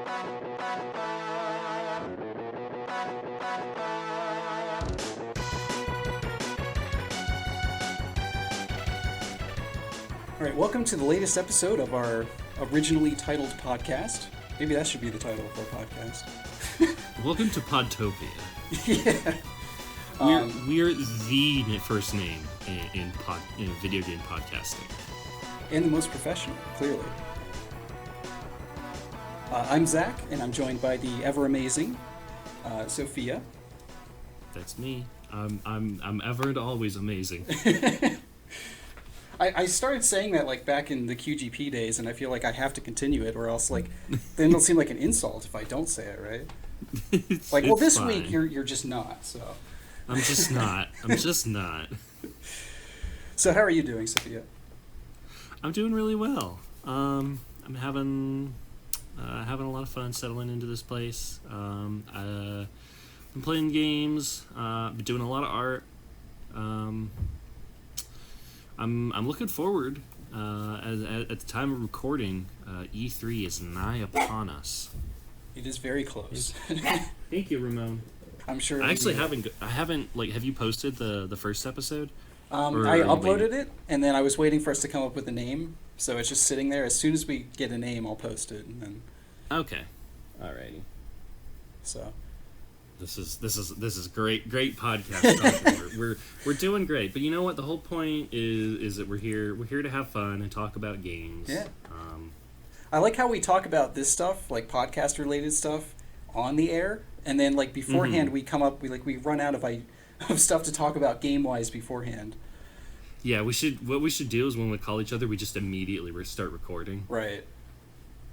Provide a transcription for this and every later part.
All right, welcome to the latest episode of our originally titled podcast. Maybe that should be the title of our podcast. Welcome to Podtopia. Yeah. We're the first name in video game podcasting. And the most professional, clearly. I'm Zach, and I'm joined by the ever-amazing Sophia. That's me. I'm ever and always amazing. I started saying that like back in the QGP days, and I feel like I have to continue it, or else like then it'll seem like an insult if I don't say it, right? This fine. week you're just not. So I'm just not. I'm just not. So how are you doing, Sophia? I'm doing really well. I'm having a lot of fun settling into this place. I've been playing games. Been doing a lot of art. I'm looking forward. At the time of recording, E3 is nigh upon us. It is very close. Thank you, Ramon. I'm sure. I actually haven't. Have you posted the first episode? I uploaded it, and then I was waiting for us to come up with a name. So it's just sitting there. As soon as we get a name, I'll post it, and then. Okay. Alrighty. So. This is great podcast. we're doing great, but you know what? The whole point is that we're here to have fun and talk about games. Yeah. I like how we talk about this stuff, like podcast related stuff, on the air, and then like beforehand we come up we run out of stuff to talk about game wise beforehand. Yeah, what we should do is when we call each other, we just immediately start recording. Right.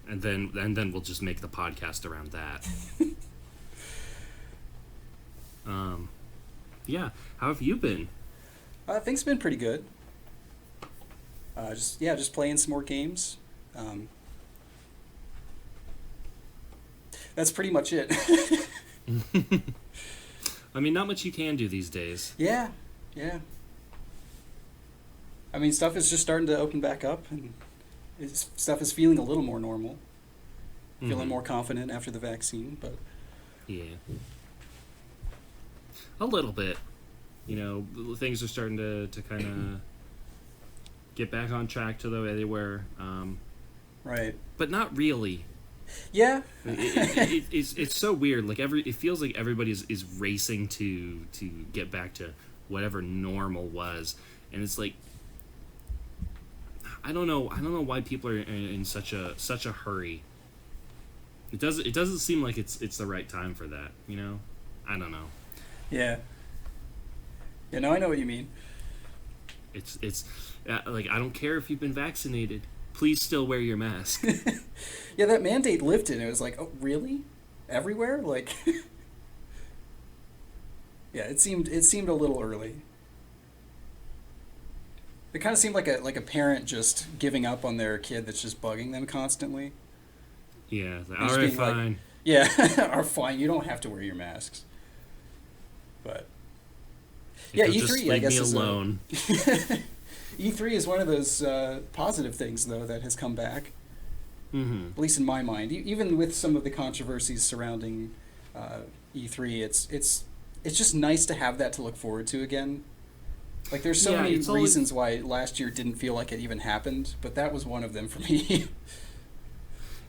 And then we'll just make the podcast around that. Yeah, how have you been? Things have been pretty good. Just playing some more games. That's pretty much it. I mean, not much you can do these days. Yeah. I mean, stuff is just starting to open back up, and stuff is feeling a little more normal. Feeling more confident after the vaccine, but... Yeah. A little bit. You know, things are starting to kind of get back on track to the way they were. Right. But not really. Yeah. It's so weird. Like it feels like everybody is racing to get back to whatever normal was, and it's like I don't know why people are in such a hurry. It doesn't seem like it's the right time for that. You know, I don't know. Yeah. Yeah, no, I know what you mean. It's like, I don't care if you've been vaccinated. Please still wear your mask. Yeah, that mandate lifted, and it was like, oh, really? Everywhere? Like, yeah, it seemed a little early. It kind of seemed like a parent just giving up on their kid that's just bugging them constantly. Yeah, all right, fine. Like, yeah, or fine, you don't have to wear your masks. But yeah, E3, just leave I guess, me is alone. E3 is one of those positive things, though, that has come back. Mm-hmm. At least in my mind, even with some of the controversies surrounding E3, it's just nice to have that to look forward to again. Like, there's so many reasons why last year didn't feel like it even happened, but that was one of them for me.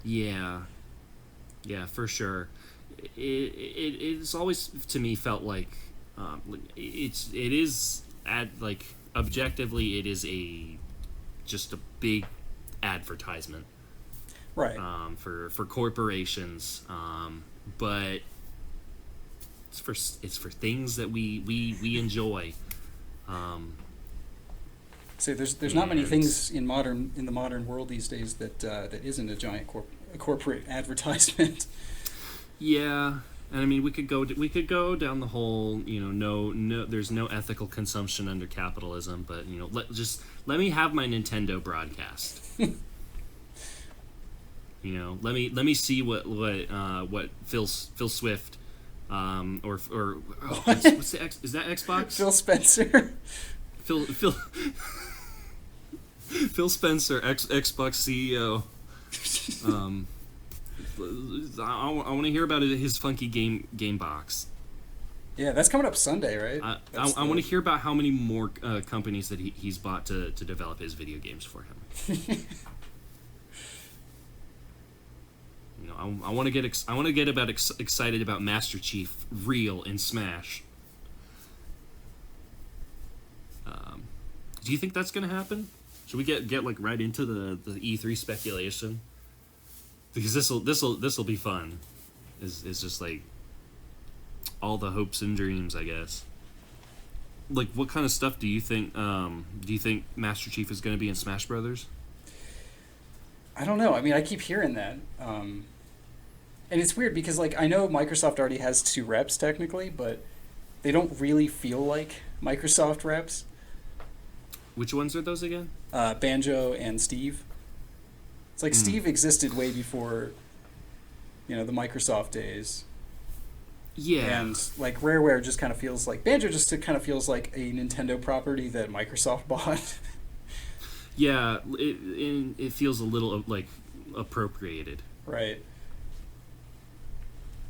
Yeah, for sure. It's always to me felt like it is objectively it is just a big advertisement, right? For corporations, but it's for things that we enjoy. So there's not many things in the modern world these days that isn't a giant corporate advertisement. Yeah, and I mean we could go down the whole, you know, no there's no ethical consumption under capitalism, but you know, let me have my Nintendo broadcast. You know, let me see what Phil Swift or what's the is that Xbox? Phil Spencer. Phil Spencer, Xbox CEO. I want to hear about his funky game box. Yeah, that's coming up Sunday, right? I want to hear about how many more companies that he's bought to develop his video games for him. I want to get excited about Master Chief real in Smash. Do you think that's going to happen? Should we get like right into the E3 speculation? Because this will be fun. It's just like all the hopes and dreams, I guess. Like, what kind of stuff do you think? Do you think Master Chief is going to be in Smash Brothers? I don't know. I mean, I keep hearing that, and it's weird because like I know Microsoft already has 2 reps technically, but they don't really feel like Microsoft reps. Which ones are those again? Banjo and Steve. It's like Steve existed way before, the Microsoft days. Yeah. And like Rareware just kind of feels like Banjo just kind of feels like a Nintendo property that Microsoft bought. Yeah, it feels a little like appropriated. Right.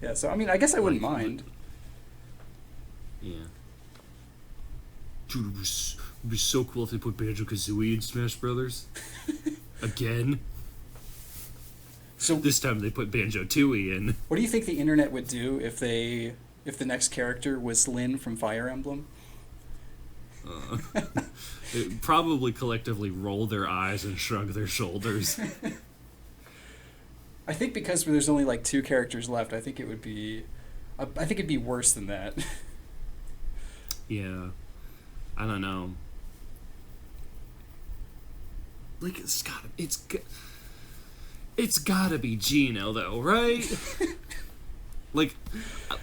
Yeah, so I mean, I guess I wouldn't mind. Yeah. Dude, it would be so cool if they put Banjo-Kazooie in Smash Brothers. Again. So this time they put Banjo-Tooie in. What do you think the internet would do if the next character was Lyn from Fire Emblem? It probably collectively roll their eyes and shrug their shoulders. I think because there's only like 2 characters left, I think it'd be worse than that. Yeah. I don't know. Like, it's gotta be Gino though, right? Like,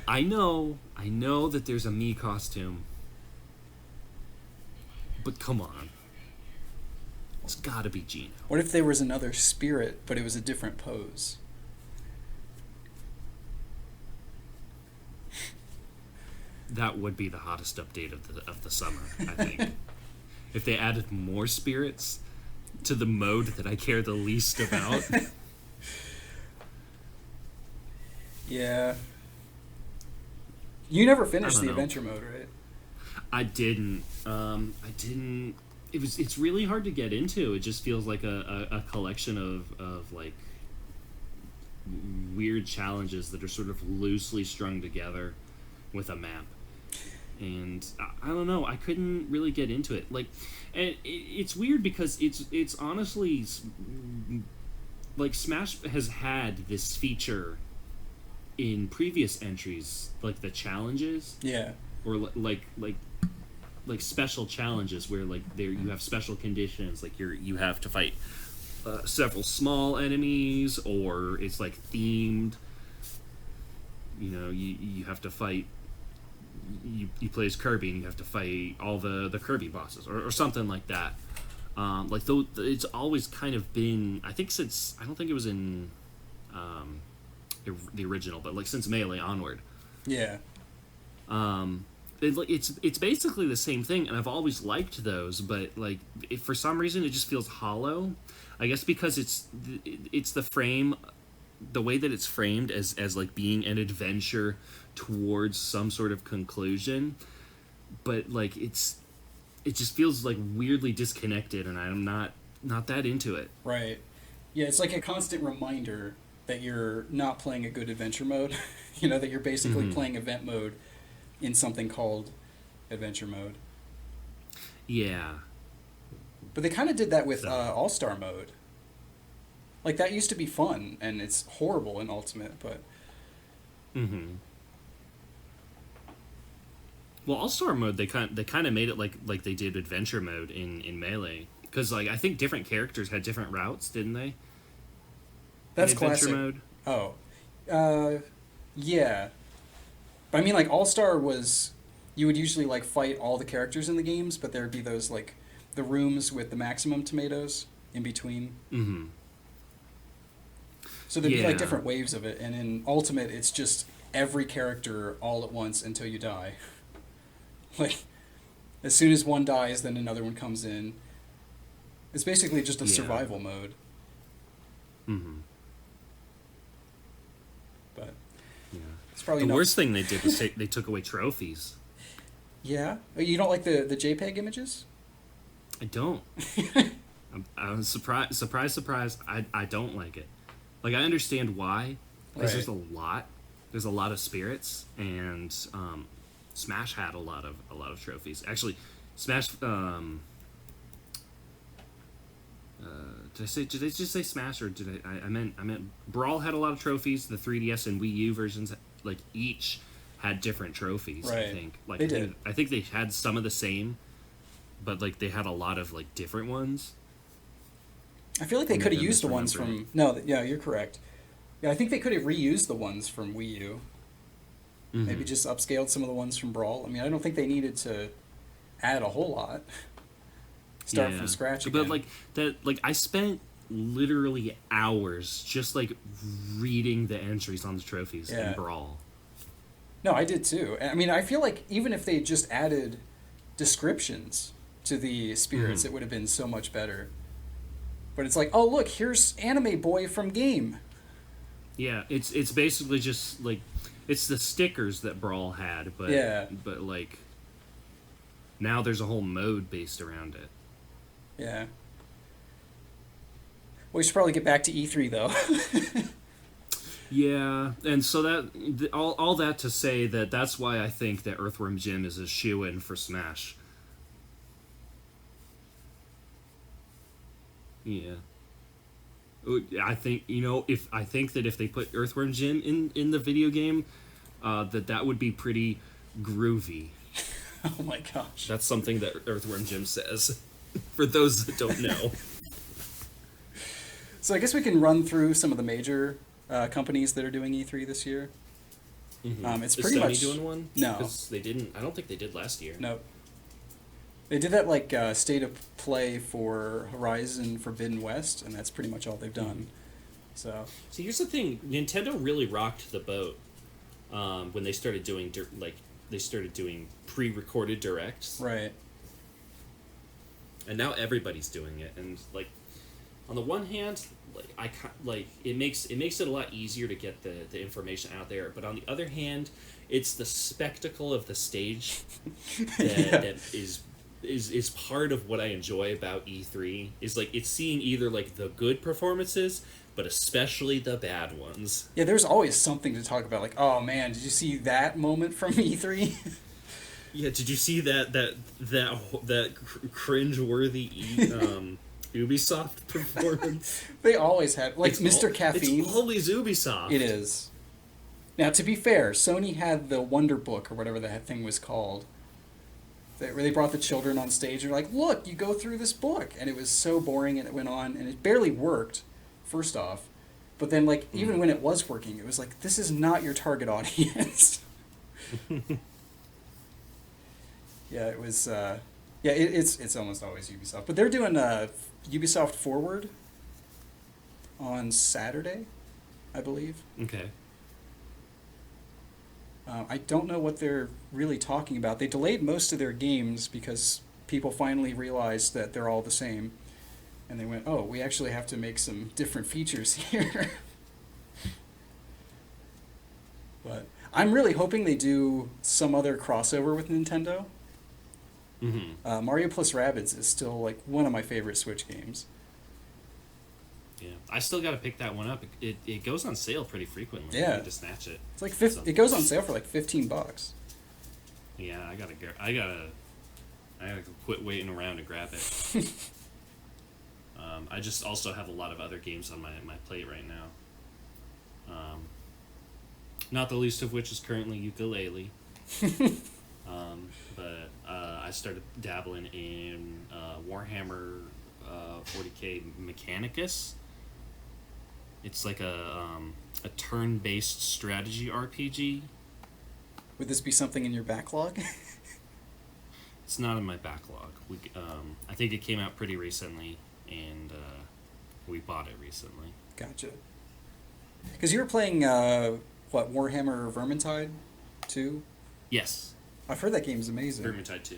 I know that there's a Mii costume, but come on, it's gotta be Gino. What if there was another spirit, but it was a different pose? That would be the hottest update of the summer, I think. If they added more spirits to the mode that I care the least about. Yeah. You never finished the adventure mode, right? I didn't. It's really hard to get into. It just feels like a collection of like weird challenges that are sort of loosely strung together with a map. And I don't know. I couldn't really get into it. Like, and it's weird because it's honestly like Smash has had this feature in previous entries, like the challenges. Yeah. Or like special challenges where like you have special conditions, like you have to fight several small enemies, or it's like themed. You have to fight. You play as Kirby and you have to fight all the Kirby bosses or something like that. Like though it's always kind of been, I think since, I don't think it was in the original, but like since Melee onward. Yeah. It's basically the same thing, and I've always liked those, but like if for some reason it just feels hollow. I guess because it's the way that it's framed as like being an adventure towards some sort of conclusion, but like it just feels like weirdly disconnected, and I'm not that into it. Right. Yeah, it's like a constant reminder that you're not playing a good adventure mode. That you're basically playing event mode in something called adventure mode. Yeah. But they kind of did that with All-Star mode. Like, that used to be fun, and it's horrible in Ultimate, but... Well, All-Star mode, they kind of made it like they did adventure mode in Melee. Because, like, I think different characters had different routes, didn't they? That's in adventure classic. mode? Oh. Yeah. But I mean, like, All-Star was... You would usually, like, fight all the characters in the games, but there'd be those, like, the rooms with the maximum tomatoes in between. So there'd be, like, different waves of it. And in Ultimate, it's just every character all at once until you die. Like, as soon as one dies, then another one comes in. It's basically just a survival mode. It's probably The enough. worst thing they did was they took away trophies. Yeah. Oh, you don't like the JPEG images? I don't. I'm surprised. Surprise! I don't like it. Like I understand why, because Right. There's a lot of spirits, and Smash had a lot of trophies. Actually, Smash. Did I just say Smash, or did I meant Brawl had a lot of trophies. The 3DS and Wii U versions, like each had different trophies. Right. I think. Like They did. I think they had some of the same, but like they had a lot of like different ones. I feel like they Maybe could have I'm used the ones misremembering. from. No, yeah, you're correct. Yeah, I think they could have reused the ones from Wii U. Maybe Mhm. just upscaled some of the ones from Brawl. I mean, I don't think they needed to add a whole lot. Start from scratch again. But like I spent literally hours just like reading the entries on the trophies Yeah. in Brawl. No, I did too. I mean, I feel like even if they just added descriptions to the spirits, it would have been so much better. But it's like, oh look, here's Anime Boy from Game. Yeah, it's basically just like it's the stickers that Brawl had, but Yeah. but like now there's a whole mode based around it. Yeah. We should probably get back to E3 though. Yeah, and so all that to say that's why I think that Earthworm Jim is a shoo-in for Smash. Yeah. I think I think that if they put Earthworm Jim in the video game, that would be pretty groovy. Oh my gosh. That's something that Earthworm Jim says. For those that don't know. So I guess we can run through some of the major companies that are doing E3 this year. It's Is pretty Sony much doing one? No. Because they didn't. I don't think they did last year. No. They did that like state of play for Horizon Forbidden West, and that's pretty much all they've done. So See, here's the thing: Nintendo really rocked the boat when they started doing pre-recorded directs, right, and now everybody's doing it. And like, on the one hand, it makes it a lot easier to get the information out there. But on the other hand, it's the spectacle of the stage that is part of what I enjoy about E3. Is like it's seeing either like the good performances, but especially the bad ones. yeah. There's always something to talk about. Like, oh man, did you see that moment from E3? Yeah, did you see that cringe-worthy Ubisoft performance? They always had like It's Mr. Caffeine. It's always Ubisoft. It is. Now, to be fair, Sony had the Wonder Book or whatever that thing was called. Where they brought the children on stage and were like, look, you go through this book. And it was so boring and it went on and it barely worked, first off. But then, like, even when it was working, it was like, this is not your target audience. Yeah, it was, it's almost always Ubisoft. But they're doing Ubisoft Forward on Saturday, I believe. Okay. I don't know what they're really talking about. They delayed most of their games because people finally realized that they're all the same. And they went, oh, we actually have to make some different features here. But I'm really hoping they do some other crossover with Nintendo. Mario plus Rabbids is still like one of my favorite Switch games. Yeah, I still got to pick that one up. It goes on sale pretty frequently. Yeah. I need to snatch it. It's like it goes on sale for like $15. Yeah, I gotta quit waiting around to grab it. I just also have a lot of other games on my plate right now. Not the least of which is currently Ukulele. But I started dabbling in Warhammer 40k Mechanicus. It's like a turn-based strategy RPG. Would this be something in your backlog? It's not in my backlog. I think it came out pretty recently, and we bought it recently. Gotcha. Because you were playing, Warhammer Vermintide 2? Yes, I've heard that game's amazing. Vermintide 2.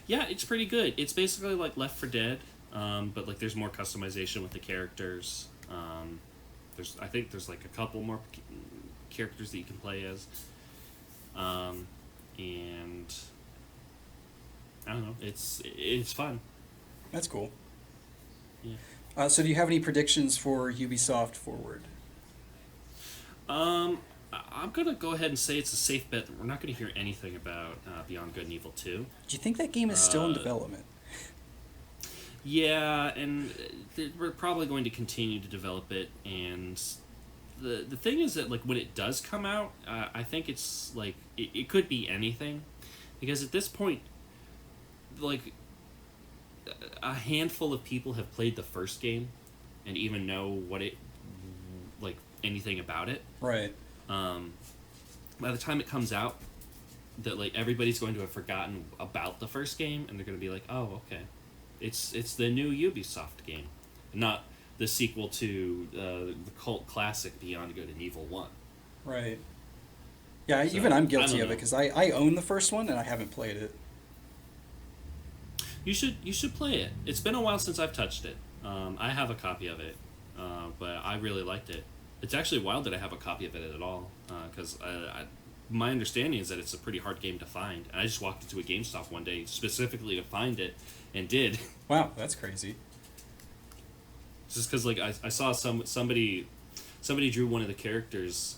Yeah, it's pretty good. It's basically like Left 4 Dead, but like there's more customization with the characters. I think there's like a couple more characters that you can play as, and I don't know, it's fun. That's cool. Yeah. So do you have any predictions for Ubisoft forward? I'm gonna go ahead and say it's a safe bet that we're not gonna hear anything about Beyond Good and Evil 2. Do you think that game is still in development? Yeah, and we're probably going to continue to develop it. And the thing is that, like, when it does come out, I think it's like it could be anything, because at this point, like, a handful of people have played the first game and even know what it, like, anything about it. Right. By the time it comes out, that, like, everybody's going to have forgotten about the first game, and they're going to be like, oh, okay, it's the new Ubisoft game, not the sequel to the cult classic Beyond Good and Evil 1. Right. Yeah, So, even I'm guilty I of don't it, because I own the first one and I haven't played it. You should play it. It's been a while since I've touched it. I have a copy of it, but I really liked it. It's actually wild that I have a copy of it at all, because my understanding is that it's a pretty hard game to find. And I just walked into a GameStop one day specifically to find it, and did. Wow, that's crazy. Just because, like, I saw somebody drew one of the characters,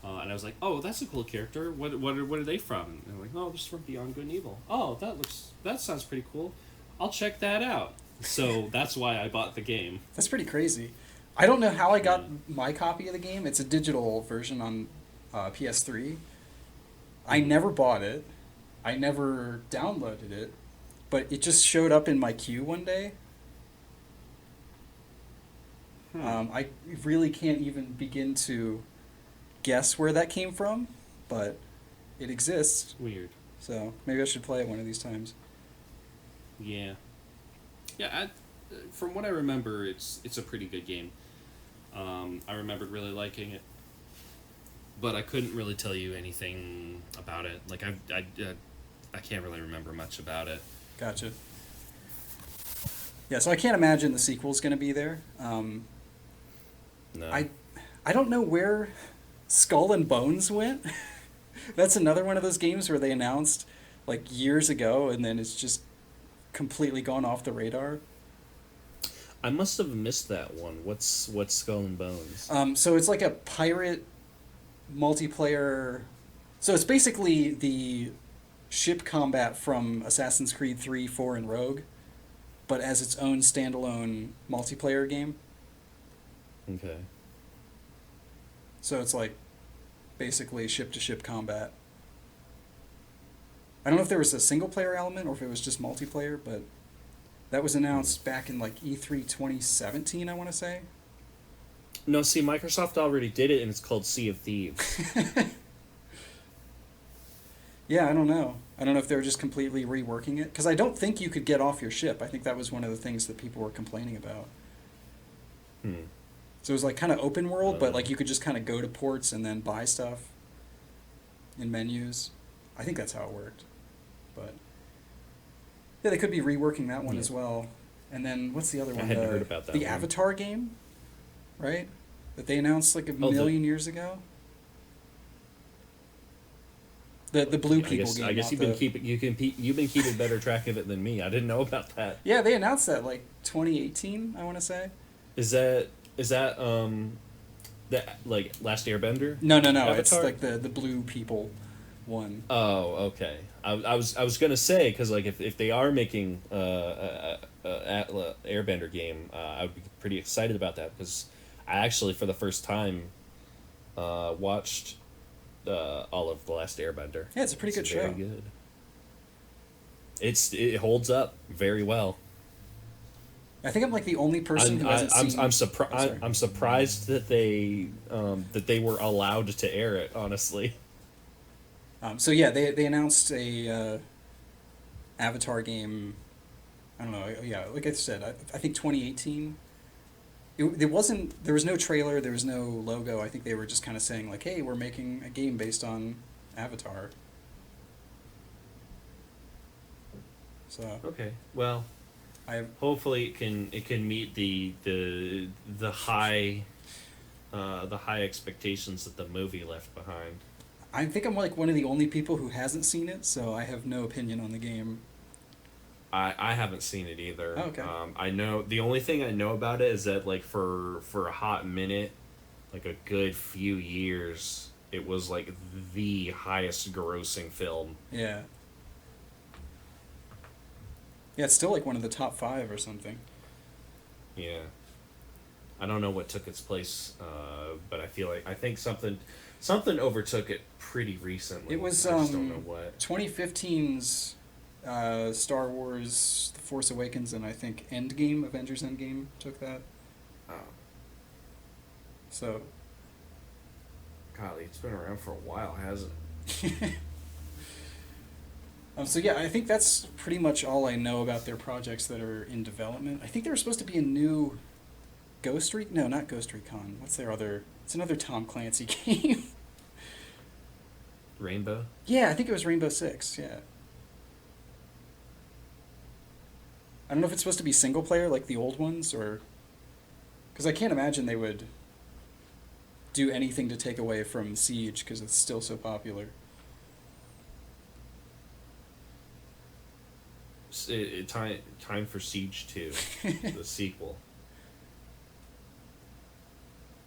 and I was like, oh, that's a cool character. What are they from? And they're like, oh, this is from Beyond Good and Evil. Oh, that sounds pretty cool. I'll check that out. So that's why I bought the game. That's pretty crazy. I don't know how I got my copy of the game. It's a digital version on PS3. I never bought it. I never downloaded it. But it just showed up in my queue one day. I really can't even begin to guess where that came from, but it exists. Weird. So maybe I should play it one of these times. Yeah. Yeah, from what I remember, it's a pretty good game. I remembered really liking it, but I couldn't really tell you anything about it. Like, I can't really remember much about it. Gotcha. Yeah, so I can't imagine the sequel's going to be there. No. I don't know where Skull and Bones went. That's another one of those games where they announced, like, years ago, and then it's just completely gone off the radar. I must have missed that one. What's Skull and Bones? So it's like a pirate multiplayer. So it's basically the ship combat from Assassin's Creed 3, 4, and Rogue, but as its own standalone multiplayer game. Okay. So it's like basically ship-to-ship combat. I don't know if there was a single-player element or if it was just multiplayer, but that was announced back in like E3 2017, I want to say. No, see, Microsoft already did it, and it's called Sea of Thieves. Yeah, I don't know. I don't know if they were just completely reworking it, because I don't think you could get off your ship. I think that was one of the things that people were complaining about. So it was like kind of open world, but like you could just kind of go to ports and then buy stuff in menus. I think that's how it worked. But yeah, they could be reworking that one as well. And then what's the other one? I hadn't heard about that the one. Avatar game, right? That they announced like a million years ago. The blue people game. I guess you've been keeping better track of it than me. I didn't know about that. Yeah, they announced that like 2018, I want to say. Is that that like Last Airbender? No. Avatar? It's like the blue people one. Oh, okay. I was gonna say, because like if they are making a Airbender game, I would be pretty excited about that, because I actually for the first time watched all of The Last Airbender. Yeah, it's a pretty good show. Very good. It holds up very well. I think I'm like the only person who hasn't seen. I'm surprised that they were allowed to air it. Honestly. So yeah, they announced a Avatar game. I don't know. Yeah, like I said, I think 2018. It wasn't. There was no trailer. There was no logo. I think they were just kind of saying like, "Hey, we're making a game based on Avatar." So. Okay. Well. Hopefully it can meet the high the high expectations that the movie left behind. I think I'm like one of the only people who hasn't seen it, so I have no opinion on the game. I haven't seen it either. Oh, okay. I know the only thing I know about it is that like for a hot minute, like a good few years, it was like the highest grossing film. Yeah. Yeah, it's still like one of the top 5 or something. Yeah. I don't know what took its place, but I think something overtook it pretty recently. It was I just don't know what. 2015's Star Wars: The Force Awakens, and I think Endgame, Avengers Endgame, took that. Oh, So, golly, it's been around for a while, hasn't it? so yeah, I think that's pretty much all I know about their projects that are in development. I think there was supposed to be a new Ghost Recon. No, not Ghost Recon. What's their other? It's another Tom Clancy game. Rainbow? Yeah, I think it was Rainbow Six. Yeah. I don't know if it's supposed to be single player like the old ones, or because I can't imagine they would do anything to take away from Siege because it's still so popular. Time for Siege 2, the sequel.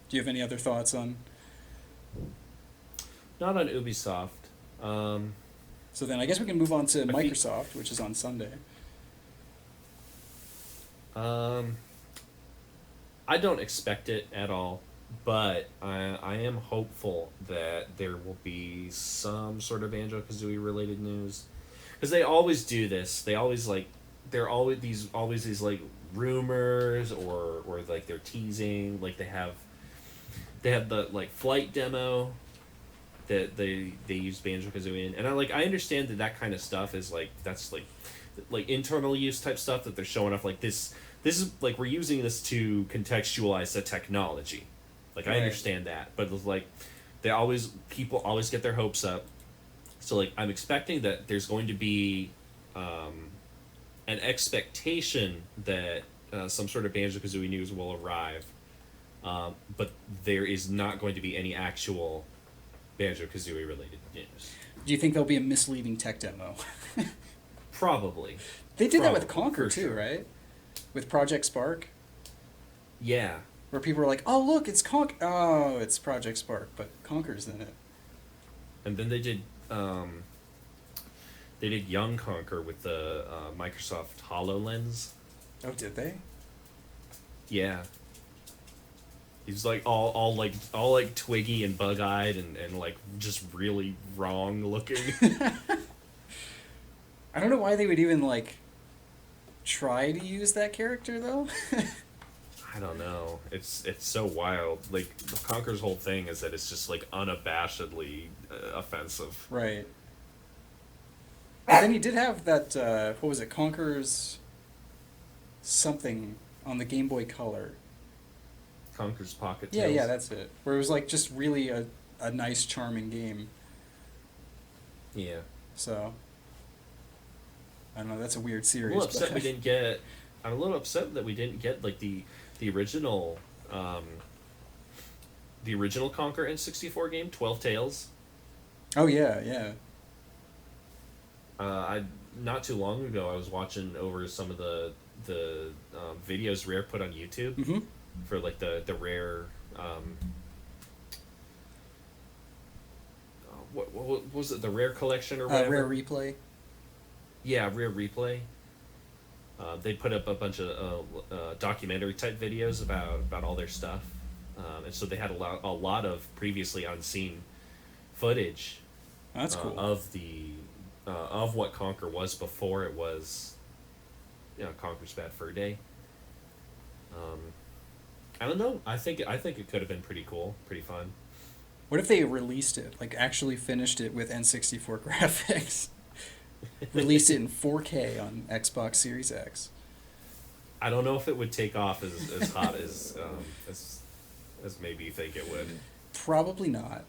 Do you have any other thoughts on? Not on Ubisoft. So then I guess we can move on to Microsoft, which is on Sunday. I don't expect it at all, but I am hopeful that there will be some sort of Banjo-Kazooie related news, because they always do this. They always there are always these like rumors or like they're teasing, like they have the like flight demo that they use Banjo-Kazooie in, and I understand that kind of stuff is that's internal use type stuff that they're showing off, like this is like we're using this to contextualize the technology. Like I understand that, but it's like people always get their hopes up. So like I'm expecting that there's going to be an expectation that some sort of Banjo-Kazooie news will arrive, but there is not going to be any actual Banjo-Kazooie related news. Do you think there'll be a misleading tech demo? Probably. They did that with Conquer too, sure. right? With Project Spark, Yeah. where people were like, "Oh, look, it's Conquer. Oh, it's Project Spark, but Conquer's in it." And then they did Young Conquer with the Microsoft HoloLens. Oh, did they? Yeah. He's like all twiggy and bug-eyed and like just really wrong looking. I don't know why they would even like try to use that character though. I don't know. It's so wild. Like Conker's whole thing is that it's just like unabashedly offensive. Right. But then he did have that what was it? Conker's something on the Game Boy Color. Conker's Pocket Yeah, Tales. yeah, that's it. Where it was like just really a nice, charming game. Yeah. So I don't know. That's a weird series. I'm a little upset we didn't get. I'm a little upset that we didn't get like the original Conker N64 game, 12 Tales. Oh yeah, yeah. I not too long ago I was watching over some of the videos Rare put on YouTube Mm-hmm. for like the Rare. What was it? The Rare Collection or whatever. Rare Replay. Yeah, Rare Replay. They put up a bunch of documentary type videos about all their stuff, and so they had a lot of previously unseen footage. That's cool. Of what Conker was before it was, Conker's Bad Fur Day. I don't know. I think it could have been pretty cool, pretty fun. What if they released it, like actually finished it with N64 graphics? Released it in 4K on Xbox Series X. I don't know if it would take off as hot as maybe you think it would. Probably not.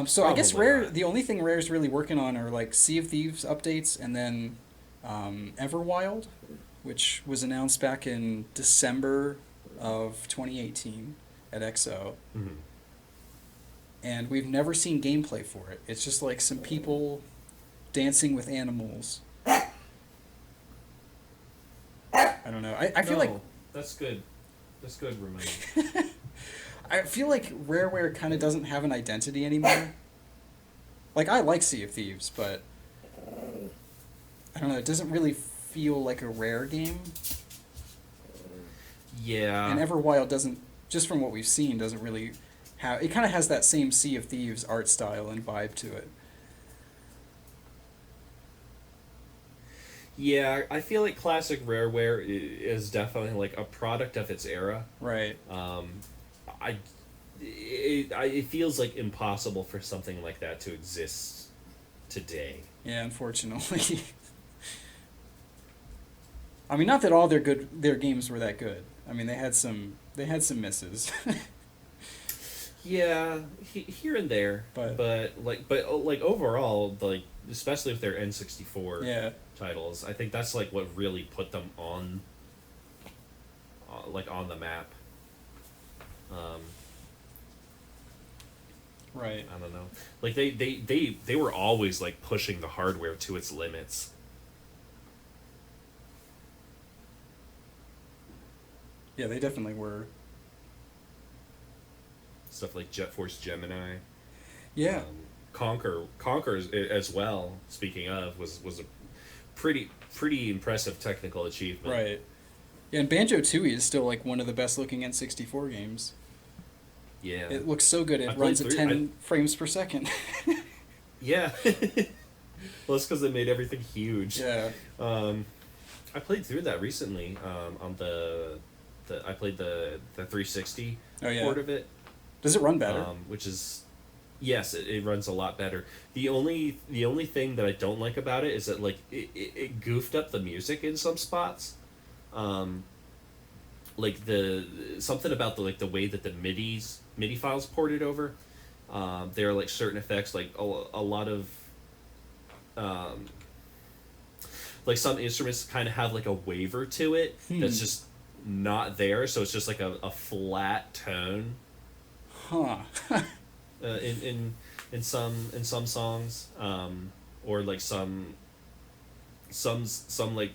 So Probably I guess Rare, not. the only thing Rare's really working on are like Sea of Thieves updates, and then Everwild, which was announced back in December of 2018. at XO, Mm-hmm. and we've never seen gameplay for it. It's just like some people dancing with animals. I don't know. I feel like that's good. That's good reminder. I feel like Rareware kind of doesn't have an identity anymore. Like, I like Sea of Thieves, but I don't know. It doesn't really feel like a Rare game. Yeah. And Everwild doesn't, just from what we've seen, doesn't really have. It kind of has that same Sea of Thieves art style and vibe to it. Yeah, I feel like classic Rareware is definitely like a product of its era. Right. It feels like impossible for something like that to exist today. Yeah, unfortunately. I mean, not that all their games were that good. I mean, they had some misses. Yeah, here and there, but overall, like especially with their N64 titles, I think that's like what really put them on the map. Right. I don't know. Like they were always like pushing the hardware to its limits. Yeah, they definitely were. Stuff like Jet Force Gemini. Yeah. Conquer as well. Speaking of, was a pretty impressive technical achievement. Right. Yeah, and Banjo-Tooie is still like one of the best looking N64 games. Yeah. It looks so good. It runs at 10 frames per second. Yeah. Well, it's because they made everything huge. Yeah. I played through that recently. On I played the 360 port of it. Does it run better? Which is, yes, it runs a lot better. The only thing that I don't like about it is that like it goofed up the music in some spots. Like something about the way that the MIDI files ported over. There are like certain effects, like a lot of like some instruments kind of have like a waver to it that's just not there, so it's just like a flat tone. Huh. In some songs, or like some like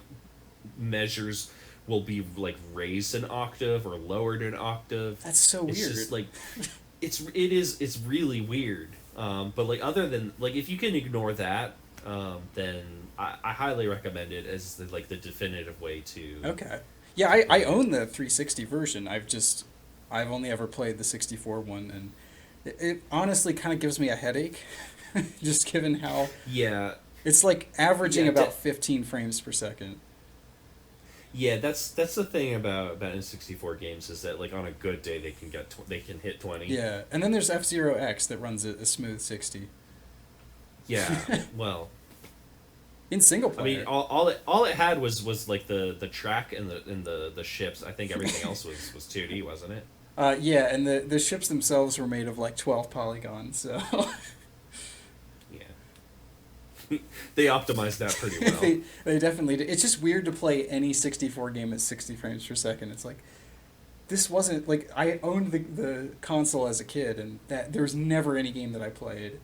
measures will be like raised an octave or lowered an octave. That's so weird. It's just like it's really weird. But like other than like if you can ignore that, then I highly recommend it as the definitive way to. Okay. Yeah, I own the 360 version. I've only ever played the 64 one, and it honestly kind of gives me a headache, just given how. Yeah. It's like averaging about 15 frames per second. Yeah, that's the thing about N64 games is that like on a good day they can hit 20. Yeah, and then there's F-Zero X that runs a smooth 60. Yeah, well. In single player. I mean, all it had was like the track and the ships. I think everything else was 2D, wasn't it? Yeah, and the ships themselves were made of like 12 polygons, so. Yeah. They optimized that pretty well. they definitely did. It's just weird to play any 64 game at 60 frames per second. It's like, this wasn't like I owned the console as a kid, and that there was never any game that I played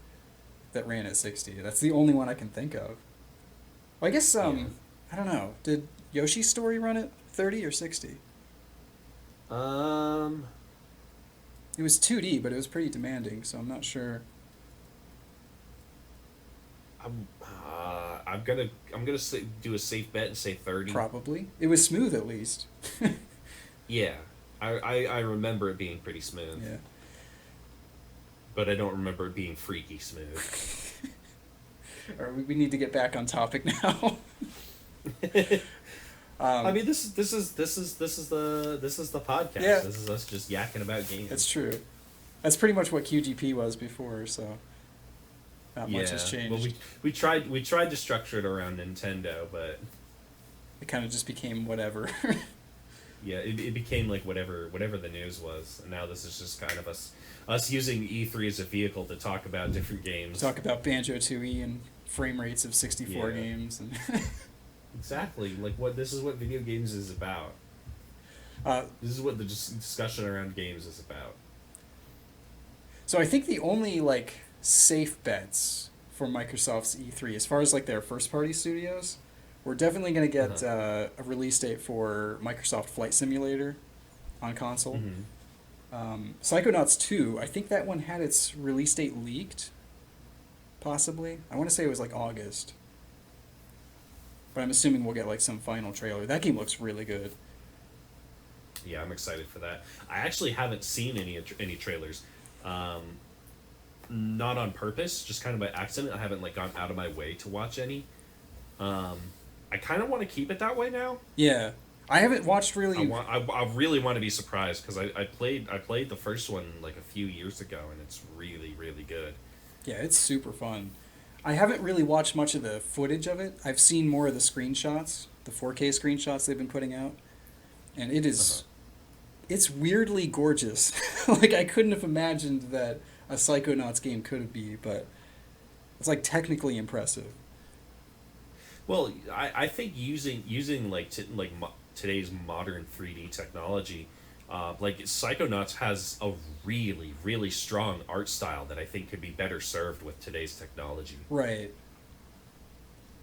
that ran at 60. That's the only one I can think of. Well, I guess, I don't know. Did Yoshi's Story run at 30 or 60? It was 2D, but it was pretty demanding, so I'm not sure. I'm gonna do a safe bet and say 30. Probably. It was smooth at least. Yeah, I remember it being pretty smooth. Yeah. But I don't remember it being freaky smooth. Or we need to get back on topic now. I mean, this is the podcast. Yeah. This is us just yakking about games. That's true. That's pretty much what QGP was before, so not much has changed. Well, we tried to structure it around Nintendo, but it kind of just became whatever. Yeah, it became like whatever the news was, and now this is just kind of us using E3 as a vehicle to talk about different games. Talk about Banjo-Tooie and frame rates of 64 games. And exactly, like this is what video games is about. This is what the discussion around games is about. So I think the only like safe bets for Microsoft's E3, as far as like their first party studios, we're definitely going to get a release date for Microsoft Flight Simulator on console. Mm-hmm. Psychonauts 2, I think that one had its release date leaked, possibly. I want to say it was like August. But I'm assuming we'll get like some final trailer. That game looks really good. Yeah, I'm excited for that. I actually haven't seen any trailers. Not on purpose, just kind of by accident. I haven't like gone out of my way to watch any. I kind of want to keep it that way now. Yeah, I haven't watched really. I really want to be surprised because I played the first one like a few years ago and it's really really good. Yeah, it's super fun. I haven't really watched much of the footage of it. I've seen more of the screenshots, the 4K screenshots they've been putting out, and it is, it's weirdly gorgeous. Like I couldn't have imagined that a Psychonauts game could be, but it's like technically impressive. Well, I think using like today's modern 3D technology, like Psychonauts has a really really strong art style that I think could be better served with today's technology. Right.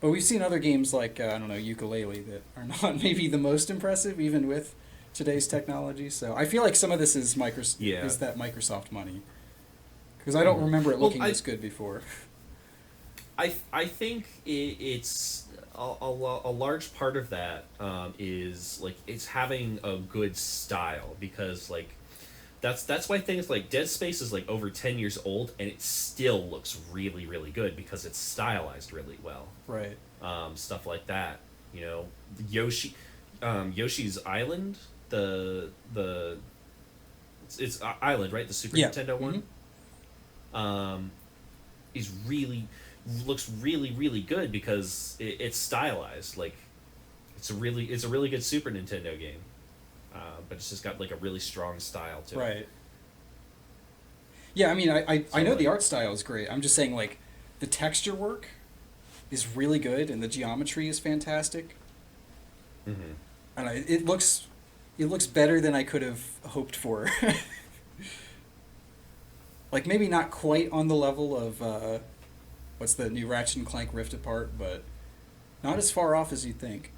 But we've seen other games like I don't know, Ukulele, that are not maybe the most impressive even with today's technology. So I feel like some of this is is that Microsoft money, because I don't remember it looking this good before. I think it's a large part of that is like it's having a good style, because like that's why things like Dead Space is like over 10 years old and it still looks really really good because it's stylized really well. Right. Stuff like that, you know. Yoshi's Island, it's Island, right? The Super Nintendo one. Is really looks really really good because it's stylized. Like it's a really good Super Nintendo game, but it's just got like a really strong style to it. Right. Yeah, I mean, I know the art style is great. I'm just saying, like, the texture work is really good and the geometry is fantastic. Mm-hmm. And it looks better than I could have hoped for. Like, maybe not quite on the level of what's the new Ratchet and Clank Rift Apart, but not as far off as you'd think.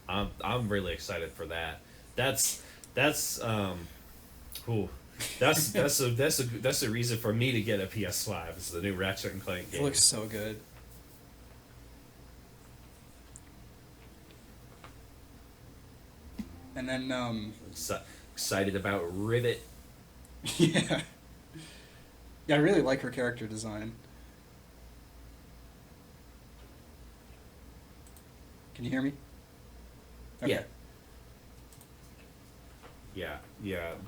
I'm really excited for that. That's a reason for me to get a PS5. It's the new Ratchet and Clank game. It looks so good. And then excited about Rivet. Yeah. Yeah, I really like her character design. Can you hear me? Okay. Yeah.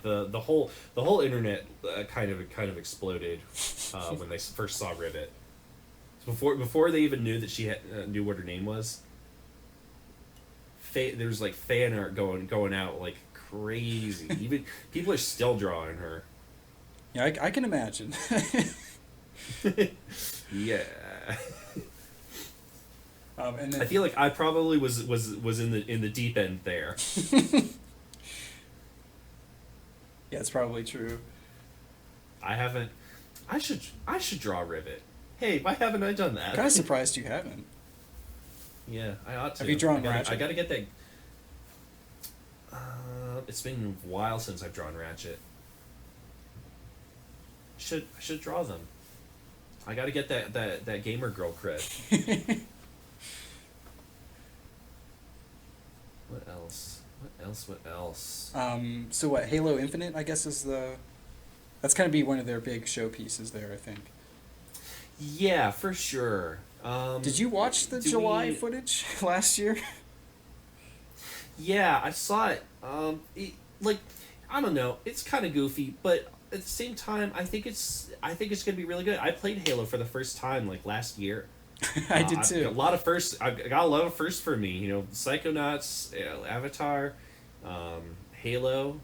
The whole internet kind of exploded when they first saw Rivet. Before they even knew that she knew what her name was. There was like fan art going out like crazy. Even people are still drawing her. Yeah, I can imagine. Yeah. And then, I feel like I probably was in the deep end there. yeah, it's probably true. I haven't. I should draw Rivet. Hey, why haven't I done that? I'm kind of surprised you haven't. Yeah, I ought to. Have you drawn Ratchet? I gotta get that. It's been a while since I've drawn Ratchet. I should draw them. I gotta get that gamer girl cred. What else? So what? Halo Infinite, I guess, that's gonna be one of their big showpieces there, I think. Yeah, for sure. Did you watch the July footage last year? Yeah, I saw it. Like, I don't know. It's kind of goofy, but at the same time, I think it's gonna be really good. I played Halo for the first time like last year. I did too. I got a lot of firsts for me. You know, Psychonauts, Avatar, Halo.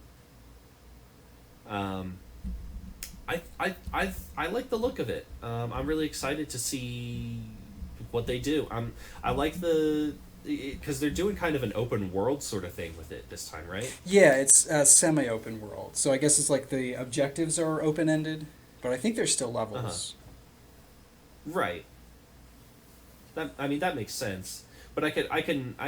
I like the look of it. I'm really excited to see what they do. I like the because they're doing kind of an open world sort of thing with it this time, right? Yeah, it's a semi-open world. So I guess it's like the objectives are open-ended, but I think there's still levels. Right. That makes sense. But I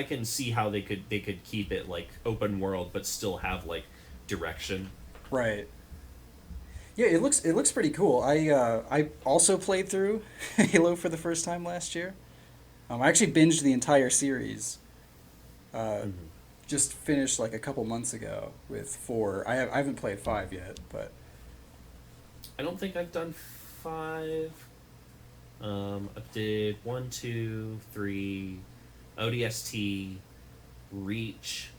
can see how they could keep it like open world, but still have like direction. Right. Yeah, it looks pretty cool. I also played through Halo for the first time last year. I actually binged the entire series. Mm-hmm. Just finished like a couple months ago with 4. I haven't played 5 yet, but I don't think I've done 5. I did 1, 2, 3, ODST, Reach,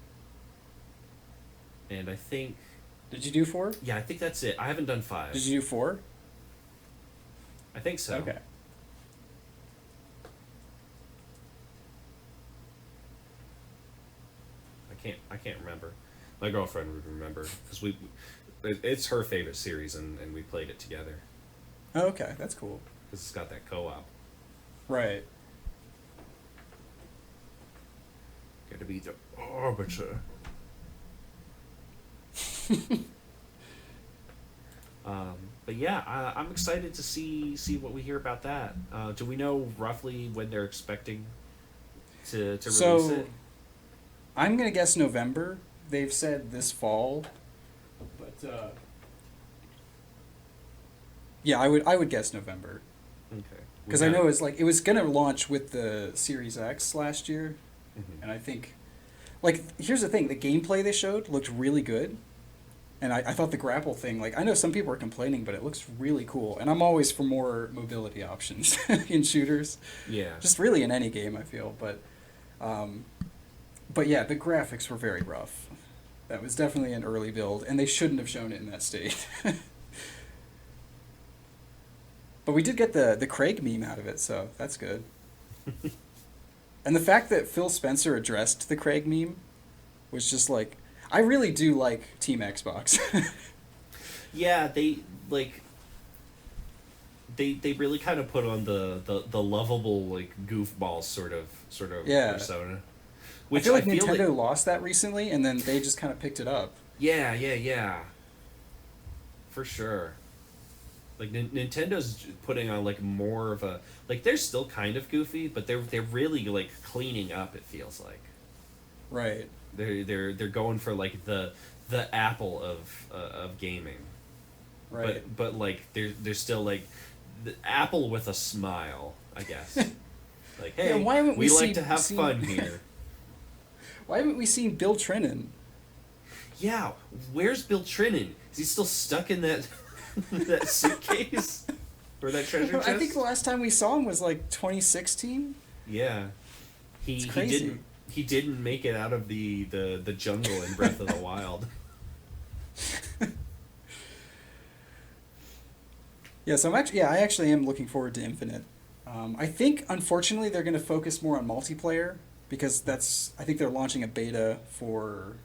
and I think. Did you do 4? Yeah, I think that's it. I haven't done 5. Did you do 4? I think so. Okay. I can't remember. My girlfriend would remember because it's her favorite series and we played it together. Oh, okay, that's cool. Because it's got that co-op. Right. Got to be the arbiter. But yeah, I'm excited to see what we hear about that. Do we know roughly when they're expecting to release it? I'm gonna guess November. They've said this fall, but yeah, I would guess November. Okay. Because I know it was gonna launch with the Series X last year, Mm-hmm. and I think, like, here's the thing: the gameplay they showed looked really good, and I thought the grapple thing, like, I know some people are complaining, but it looks really cool, and I'm always for more mobility options in shooters. Yeah. Just really in any game, I feel, but yeah, the graphics were very rough. That was definitely an early build, and they shouldn't have shown it in that state. But we did get the Craig meme out of it, so that's good. And the fact that Phil Spencer addressed the Craig meme was just like, I really do like Team Xbox. Yeah, they really kind of put on the lovable like goofball sort of Yeah. persona. I feel like Nintendo lost that recently, and then they just kind of picked it up. Yeah. For sure. Like Nintendo's putting on like more of a like they're still kind of goofy, but they're really like cleaning up. It feels like Right. they're going for like the Apple of gaming. Right. But like they're still like the Apple with a smile, I guess. Like, hey, Yeah, why haven't we like seen- to have seen- fun here. Why haven't we seen Bill Trinan? Yeah, where's Bill Trinan? Is he still stuck in that that suitcase or that treasure chest? I think the last time we saw him was like 2016. Yeah, It's crazy. he didn't make it out of the jungle in Breath of the Wild. Yeah, so I actually am looking forward to Infinite. I think, unfortunately, they're going to focus more on multiplayer because I think they're launching a beta for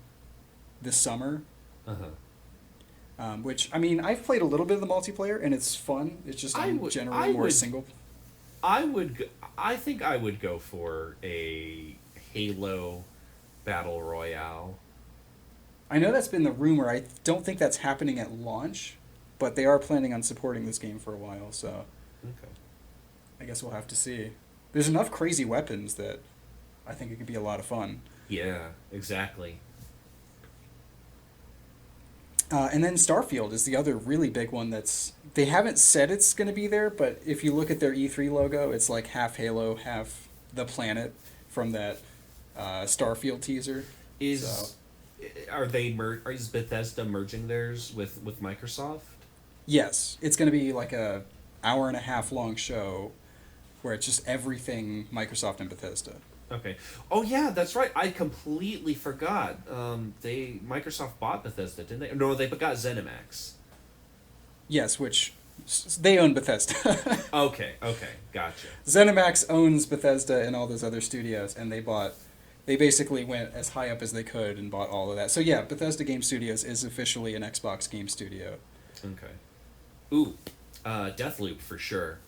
this summer. Which, I mean, I've played a little bit of the multiplayer and it's fun. It's just generally more single. I think I would go for a Halo Battle Royale. I know that's been the rumor. I don't think that's happening at launch, but they are planning on supporting this game for a while, so Okay. I guess we'll have to see. There's enough crazy weapons that I think it could be a lot of fun. Yeah, exactly. And then Starfield is the other really big one they haven't said it's going to be there, but if you look at their E3 logo, it's like half Halo, half the planet from that Starfield teaser. Is Bethesda merging theirs with Microsoft? Yes, it's going to be like a hour and a half long show where it's just everything Microsoft and Bethesda. Okay. Oh yeah, that's right. I completely forgot. Microsoft bought Bethesda, didn't they? No, they got ZeniMax. Yes, which they own Bethesda. Okay, gotcha. ZeniMax owns Bethesda and all those other studios, and they basically went as high up as they could and bought all of that. So yeah, Bethesda Game Studios is officially an Xbox game studio. Okay. Ooh, Deathloop for sure.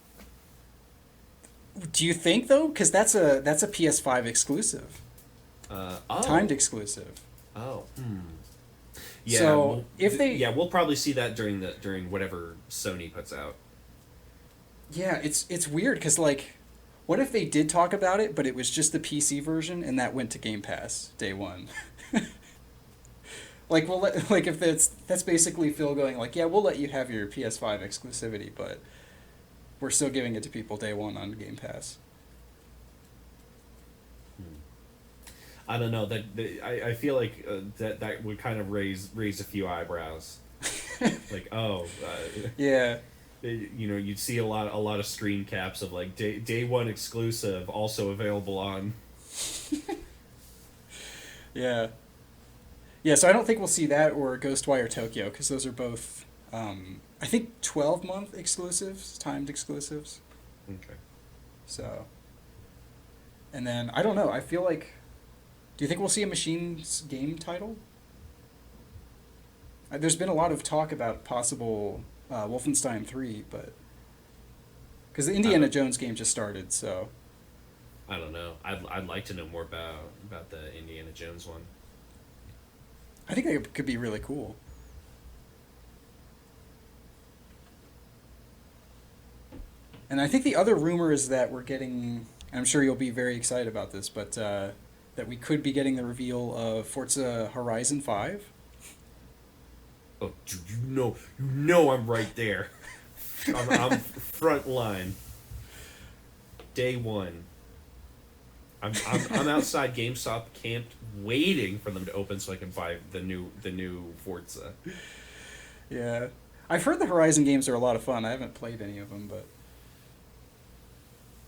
Do you think though? Because that's a PS5 exclusive, Oh. timed exclusive. Oh. Hmm. Yeah. So if they, yeah, we'll probably see that during whatever Sony puts out. yeah, it's weird because like, what if they did talk about it, but it was just the PC version and that went to Game Pass day one? Like, like if that's basically Phil going like, yeah, we'll let you have your PS5 exclusivity, but we're still giving it to people day one on Game Pass. I don't know I feel like that would kind of raise a few eyebrows. Like, oh, Yeah. you know, you'd see a lot of screen caps of like day one exclusive, also available on. Yeah. Yeah, so I don't think we'll see that or Ghostwire Tokyo because those are both, I think, 12-month exclusives, timed exclusives. Okay. So, and then I don't know. I feel like, do you think we'll see a Machines game title? There's been a lot of talk about possible Wolfenstein 3, but because the Indiana Jones game just started, so I don't know. I'd like to know more about the Indiana Jones one. I think it could be really cool. And I think the other rumor is that we're getting, and I'm sure you'll be very excited about this, but that we could be getting the reveal of Forza Horizon 5. Oh, you know, I'm right there. I'm front line. Day one. I'm outside GameStop camped, waiting for them to open so I can buy the new Forza. Yeah, I've heard the Horizon games are a lot of fun. I haven't played any of them, but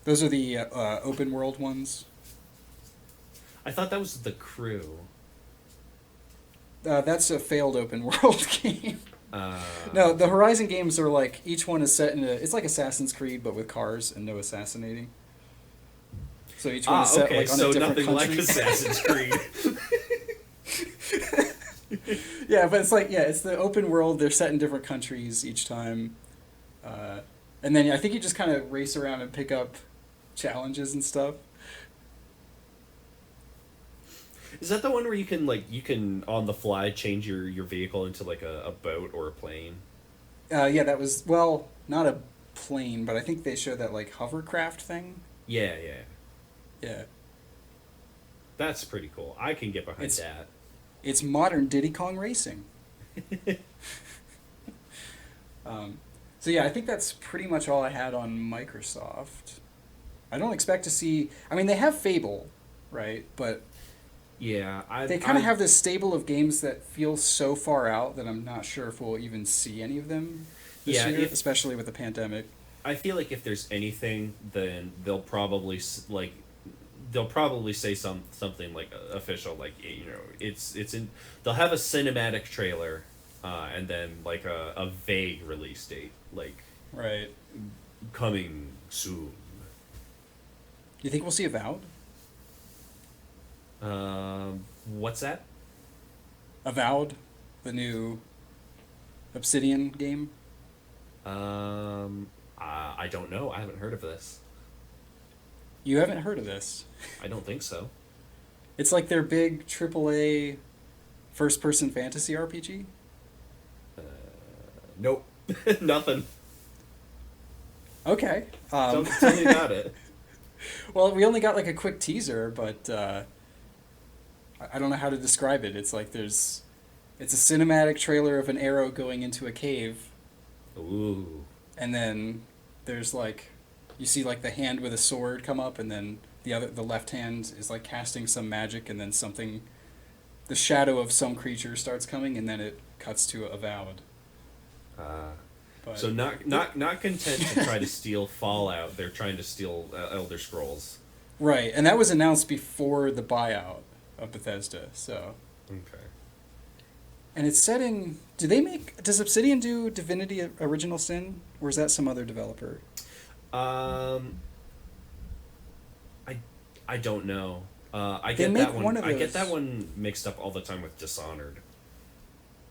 those are the open world ones. I thought that was The Crew. That's a failed open world game. No, the Horizon games are like each one is set in it's like Assassin's Creed but with cars and no assassinating. So each one is set like on a different nothing country. like Assassin's Creed. Yeah, but it's the open world. They're set in different countries each time, and then I think you just kind of race around and pick up challenges and stuff. Is that the one where you can on the fly change your vehicle into like a boat or a plane? Yeah, that was not a plane, but I think they showed that like hovercraft thing. Yeah. Yeah. That's pretty cool. I can get behind that. It's modern Diddy Kong racing. So yeah, I think that's pretty much all I had on Microsoft. I don't expect to see. I mean, they have Fable, right? But yeah, they kind of have this stable of games that feel so far out that I'm not sure if we'll even see any of them this year, especially with the pandemic. I feel like if there's anything, then they'll probably say something like official, like, you know, it's in. They'll have a cinematic trailer, and then like a vague release date, like right, coming soon. You think we'll see Avowed? What's that? Avowed, the new Obsidian game. I don't know. I haven't heard of this. You haven't heard of this? I don't think so. It's like their big AAA first-person fantasy RPG. Nope. Nothing. Okay. Tell me about it. Well, we only got like a quick teaser, but I don't know how to describe it. It's like it's a cinematic trailer of an arrow going into a cave. Ooh. And then there's like, you see like the hand with a sword come up, and then the left hand is like casting some magic, and then the shadow of some creature starts coming, and then it cuts to Avowed. So not content to try to steal Fallout, they're trying to steal Elder Scrolls. Right, and that was announced before the buyout of Bethesda. So. Okay. And it's setting. Does Obsidian do Divinity Original Sin, or is that some other developer? I don't know. I They get make that one. one of I get those- that one mixed up all the time with Dishonored.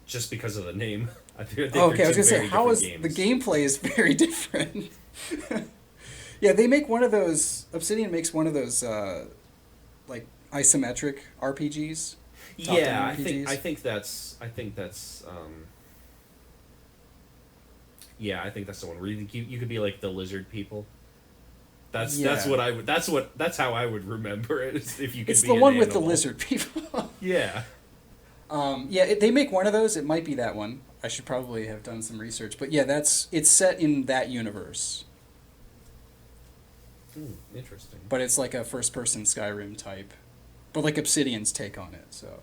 Just because of the name. I think Okay, I was two gonna say very how different is the gameplay is very different. Yeah, they make one of those. Obsidian makes one of those like isometric RPGs. Yeah, top-down RPGs. Yeah, I think that's the one where you could be like the lizard people. That's Yeah. what I would. That's how I would remember it. Is if you could It's be the an one with the animal. lizard people. Yeah. Yeah, they make one of those. It might be that one. I should probably have done some research, but yeah, it's set in that universe. Interesting. But it's like a first-person Skyrim type, but like Obsidian's take on it. So,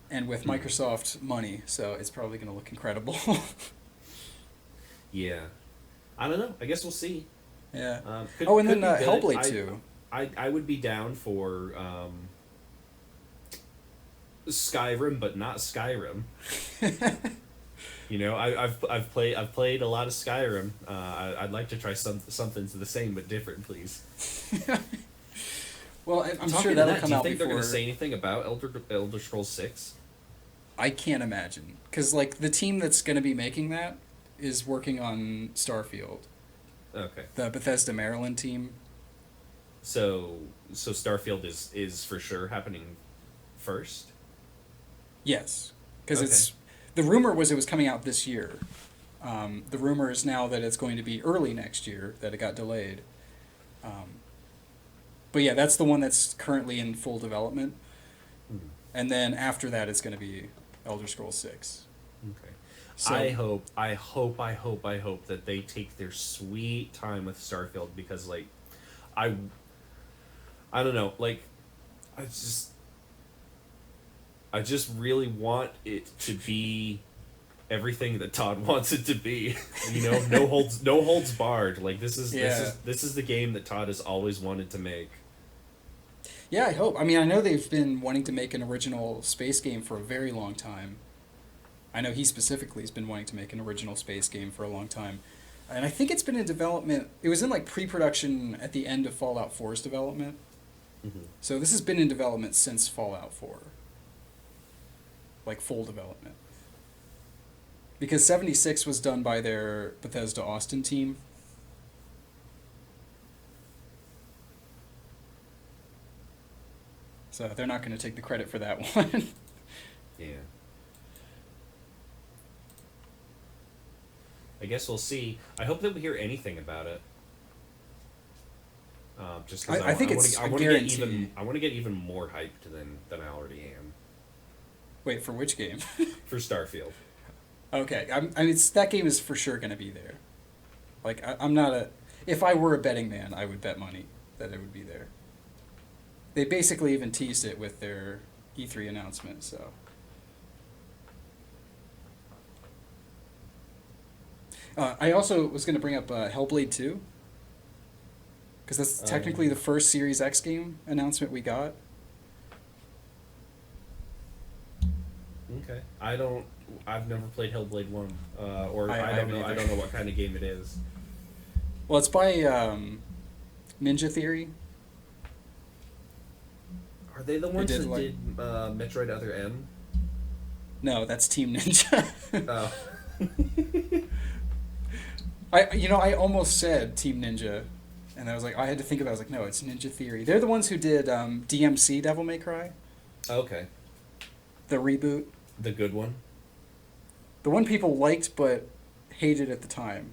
and with Microsoft money, so it's probably going to look incredible. Yeah, I don't know. I guess we'll see. Yeah. Could And then be good. Hellblade 2. I would be down for Skyrim, but not Skyrim. You know, I've played a lot of Skyrim. I'd like to try something the same but different, please. Well, I'm Talking sure to that'll that, come do you out think they're before. going to say anything about Elder Scrolls 6? I can't imagine, because like the team that's going to be making that is working on Starfield, Okay. the Bethesda Maryland team. So Starfield is for sure happening first? Yes, because Okay. it's the rumor was it was coming out this year. The rumor is now that it's going to be early next year, that it got delayed. But yeah, that's the one that's currently in full development. And then after that, it's going to be Elder Scrolls 6. Okay. So, I hope that they take their sweet time with Starfield, because like I don't know, like I just really want it to be everything that Todd wants it to be. You know, no holds barred. Like this is the game that Todd has always wanted to make. yeah, I hope. I mean, I know they've been wanting to make an original space game for a very long time. I know he specifically has been wanting to make an original space game for a long time. And I think it's been in development. It was in like pre-production at the end of Fallout 4's development. So this has been in development since Fallout 4. Like full development. Because 76 was done by their Bethesda Austin team. So they're not going to take the credit for that one. Yeah. I guess we'll see. I hope that we hear anything about it. Just because I think it's a guarantee. I want to get even more hyped than I already am Wait, for which game? for Starfield. Okay, I mean, that game is for sure going to be there. Like, I'm not a... If I were a betting man, I would bet money that it would be there. They basically even teased it with their E3 announcement, so... I also was going to bring up Hellblade 2. Because that's technically the first Series X game announcement we got. Okay. I've never played Hellblade 1, or I I don't know. haven't I don't know what kind of game it is. Well, it's by Ninja Theory. Are they the ones did, that like- did Metroid Other M? No, that's Team Ninja. Oh. I almost said Team Ninja, and I was like, I had to think about it. I was like, no, it's Ninja Theory. They're the ones who did DMC Devil May Cry, Okay. the reboot. The good one? The one people liked but hated at the time.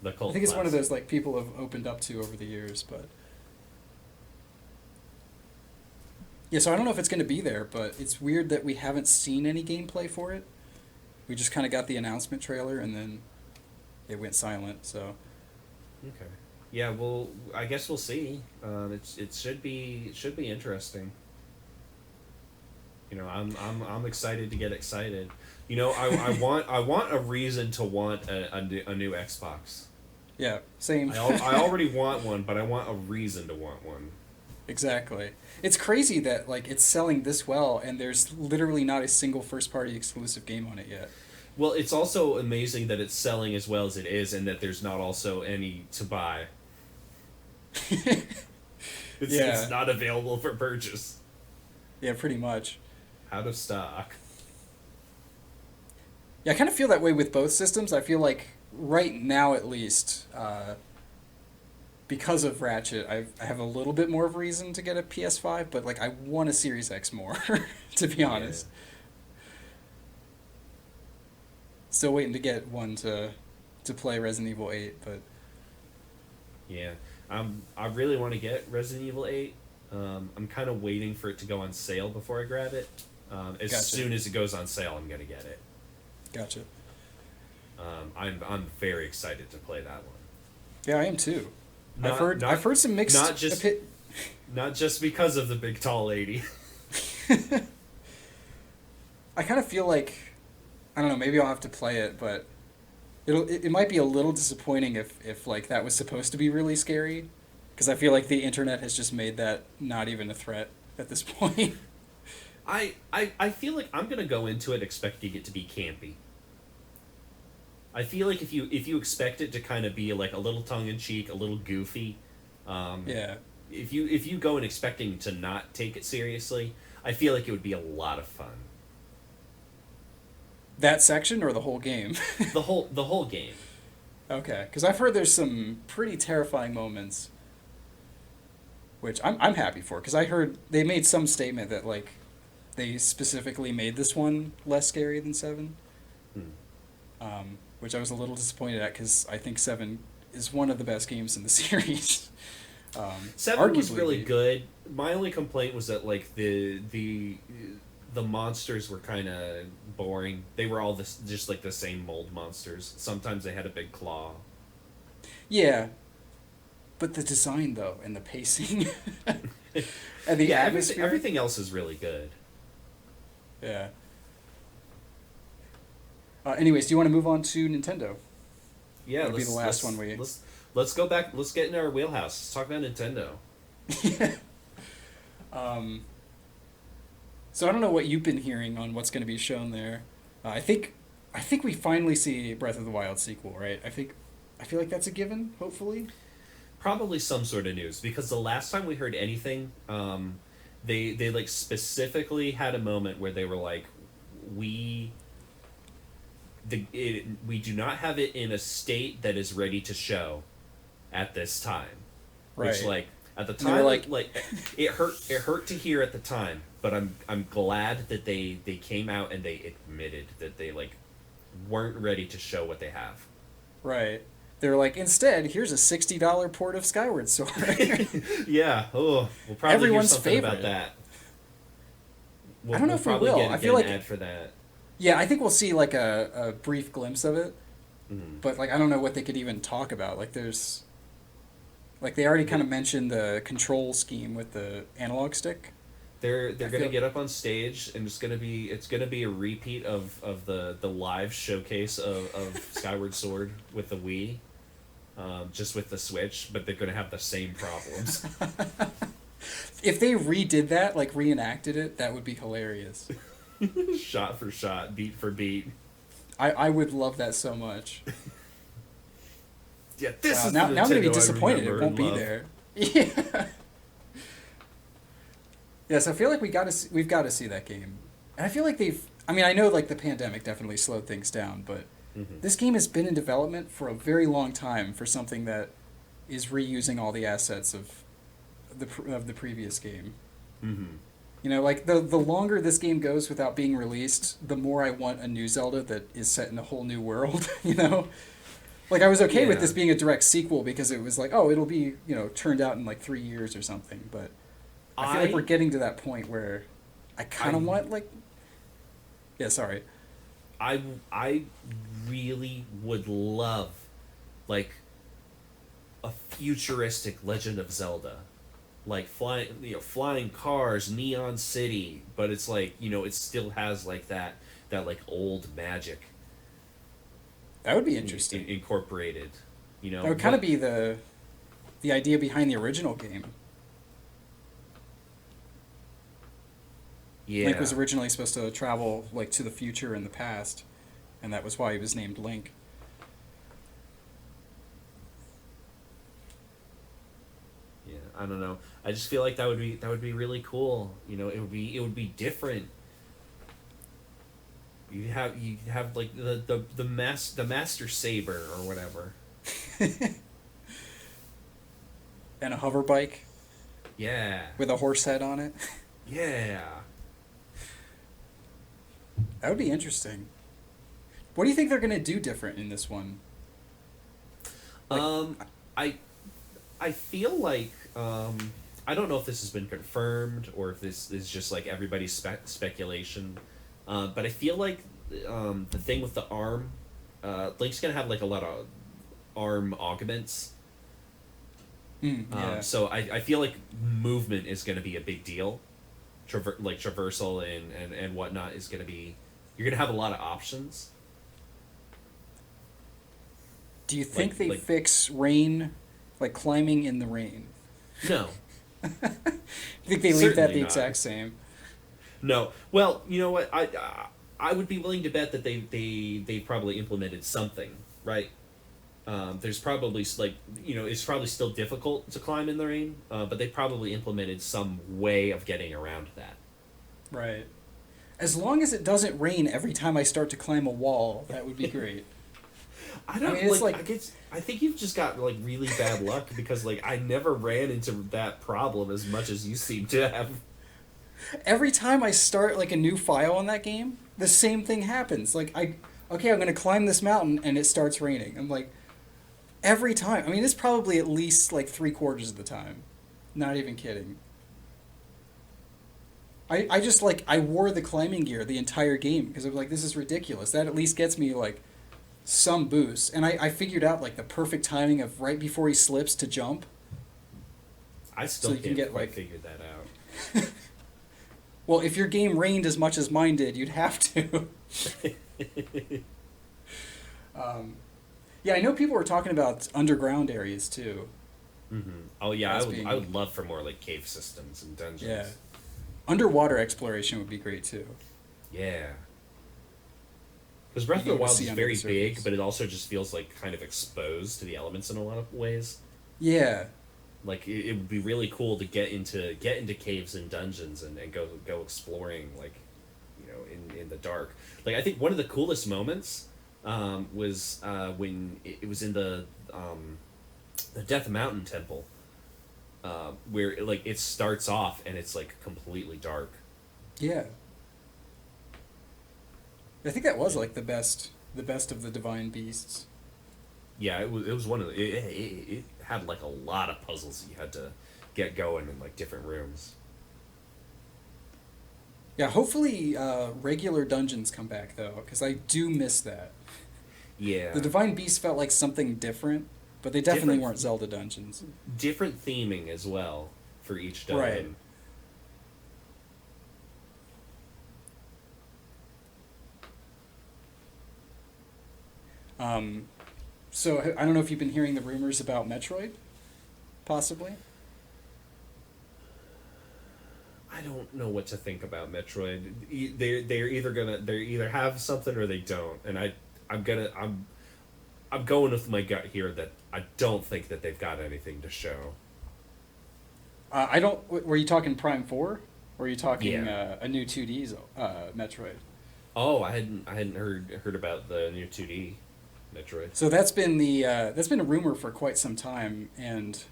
The cult I think it's one of classic. those like people have opened up to over the years, but yeah. So I don't know if it's going to be there, but it's weird that we haven't seen any gameplay for it. We just kind of got the announcement trailer and then it went silent. So Okay. Yeah, well, I guess we'll see. It should be interesting. You know, I'm excited to get excited. You know, I want a reason to want a new Xbox. yeah, same. I already want one, but I want a reason to want one. Exactly. It's crazy that like it's selling this well and there's literally not a single first-party exclusive game on it yet. Well, it's also amazing that it's selling as well as it is, and that there's not also any to buy. It's not available for purchase. Yeah, pretty much. Out of stock. Yeah, I kind of feel that way with both systems. I feel like right now at least, because of Ratchet, I have a little bit more of a reason to get a PS5, but like I want a Series X more, to be honest. Still waiting to get one to play Resident Evil 8, but Yeah. I really want to get Resident Evil 8. I'm kind of waiting for it to go on sale before I grab it. As Gotcha. soon as it goes on sale, I'm gonna get it. gotcha. I'm very excited to play that one. Yeah, I am too. Not, I've heard some mixed. not just because of the big tall lady. I kind of feel like, I don't know, maybe I'll have to play it, but it might be a little disappointing if like that was supposed to be really scary, because I feel like the internet has just made that not even a threat at this point. I feel like I'm gonna go into it expecting it to be campy. I feel like if you expect it to kind of be like a little tongue in cheek, a little goofy, Yeah. If you go in expecting to not take it seriously, I feel like it would be a lot of fun. That section or the whole game? The whole game. Okay, because I've heard there's some pretty terrifying moments, which I'm happy for, because I heard they made some statement that like they specifically made this one less scary than 7. Which I was a little disappointed at, because I think 7 is one of the best games in the series. 7 was really good. My only complaint was that like the monsters were kind of boring. They were all just like the same mold monsters. Sometimes they had a big claw. Yeah, but the design though, and the pacing, and the atmosphere, everything else is really good. Yeah. Anyways, do you want to move on to Nintendo? Yeah, that'll be the last one let's go back. Let's get in our wheelhouse. Let's talk about Nintendo. Yeah. So I don't know what you've been hearing on what's going to be shown there. I think we finally see Breath of the Wild sequel, right? I feel like that's a given. Hopefully. Probably some sort of news, because the last time we heard anything, they like specifically had a moment where they were like, we do not have it in a state that is ready to show at this time. Right. Which, like, at the time, like it hurt to hear at the time, but I'm glad that they came out and they admitted that they like weren't ready to show what they have. Right. They're like, instead, here's a $60 port of Skyward Sword. Yeah. Oh, we'll probably Everyone's hear something favorite. about that. I don't know if we probably will. Get I feel like an ad for that. Yeah, I think we'll see like a brief glimpse of it, Mm-hmm. but like I don't know what they could even talk about. Like there's, like they already kind of mentioned the control scheme with the analog stick. They're gonna get up on stage, and it's gonna be a repeat of the live showcase of Skyward Sword with the Wii, just with the Switch, but they're gonna have the same problems. If they redid that, like reenacted it, that would be hilarious. Shot for shot, beat for beat. I would love that so much. Yeah, this is now the I'm gonna be Nintendo I disappointed it remember won't be and love. there. Yeah. Yes, I feel like we've got to see that game, and I feel like they've. I mean, I know like the pandemic definitely slowed things down, but this game has been in development for a very long time for something that is reusing all the assets of the previous game. Mm-hmm. You know, like the longer this game goes without being released, the more I want a new Zelda that is set in a whole new world. You know, like I was okay with this being a direct sequel because it was like, oh, it'll be turned out in like 3 years or something. But I feel like we're getting to that point where I kind of want like. Yeah, sorry. I really would love like a futuristic Legend of Zelda. Like flying cars, Neon City, but it's like, it still has like that like old magic. That would be interesting. Incorporated, That would kind of be the idea behind the original game. Yeah. Link was originally supposed to travel like to the future and the past, and that was why he was named Link. Yeah, I don't know. I just feel like that would be really cool. It would be different. You have like the master saber or whatever. And a hover bike Yeah. with a horse head on it. Yeah. That would be interesting. What do you think they're gonna do different in this one? Like, I I feel like I don't know if this has been confirmed or if this is just like everybody's speculation, but I feel like the thing with the arm, Link's gonna have like a lot of arm augments. yeah. So I feel like movement is gonna be a big deal. Traversal and whatnot is gonna be. You're gonna have a lot of options. Do you think they fix rain, like climbing in the rain? No. You think they leave that Certainly the not. exact same? No. Well, you know what? I would be willing to bet that they probably implemented something, right? There's probably it's probably still difficult to climb in the rain, but they probably implemented some way of getting around that. Right. As long as it doesn't rain every time I start to climb a wall, that would be great. I don't mean, it's like I think you've just got like really bad luck because like I never ran into that problem as much as you seem to have. every time I start like a new file on that game, the same thing happens. Like I'm gonna climb this mountain and it starts raining. I'm like, every time. I mean, it's probably at least like 3/4 of the time. Not even kidding. I just like I wore the climbing gear the entire game because I was like, this is ridiculous. That at least gets me like some boost. And I figured out like the perfect timing of right before he slips to jump. I still So you can can't get, quite like- figure that out. Well, if your game rained as much as mine did, you'd have to. Yeah, I know people were talking about underground areas too. Mm-hmm. Oh yeah, As being- I would love for more like cave systems and dungeons. Yeah. Underwater exploration would be great too. Yeah. Because Breath of You the go to Wild see is under very the big, surface. but it also just feels like kind of exposed to the elements in a lot of ways. Yeah. Like it would be really cool to get into caves and dungeons and go exploring like, you know, in the dark. Like I think one of the coolest moments was when it was in the Death Mountain Temple, where it starts off and it's like completely dark. Yeah. I think that was like the best of the divine beasts. Yeah, it was one of the, it had like a lot of puzzles you had to get going in like different rooms. Yeah, hopefully regular dungeons come back though, because I do miss that. Yeah. The divine beasts felt like something different, but they definitely Different. weren't Zelda dungeons. Different theming as well for each dungeon. Right. So I don't know if you've been hearing the rumors about Metroid, possibly. I don't know what to think about Metroid. They're either have something or they don't, and I'm going with my gut here that I don't think that they've got anything to show. I don't. Were you talking Prime 4? Or are you talking Yeah. a new 2D Metroid? Oh, I hadn't heard about the new 2D Metroid. So that's been a rumor for quite some time, and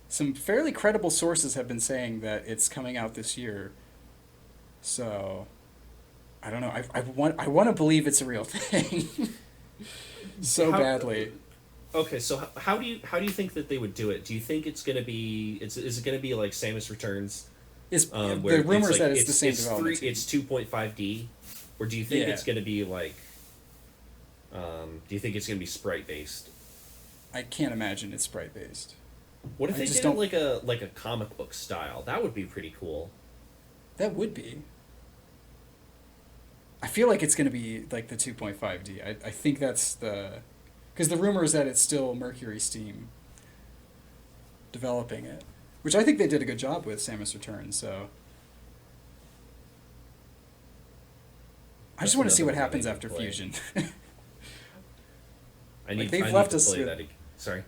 some fairly credible sources have been saying that it's coming out this year. So I don't know. I want to believe it's a real thing so badly. Okay, so how do you think that they would do it? Do you think it's gonna be is it gonna be like Samus Returns? Is Where the rumors like, that it's the same development team. It's 2.5D, or do you think Yeah. it's gonna be like? Do you think it's gonna be sprite based? I can't imagine it's sprite based. What if I they just did don't- it like a comic book style? That would be pretty cool. That would be. I feel like it's going to be like the 2.5D. I think that's the... Because the rumor is that it's still Mercury Steam developing it. Which I think they did a good job with Samus Returns, so... I just That's want to see another what one I happens need to after play. Fusion. I need left to us play with- that. Sorry.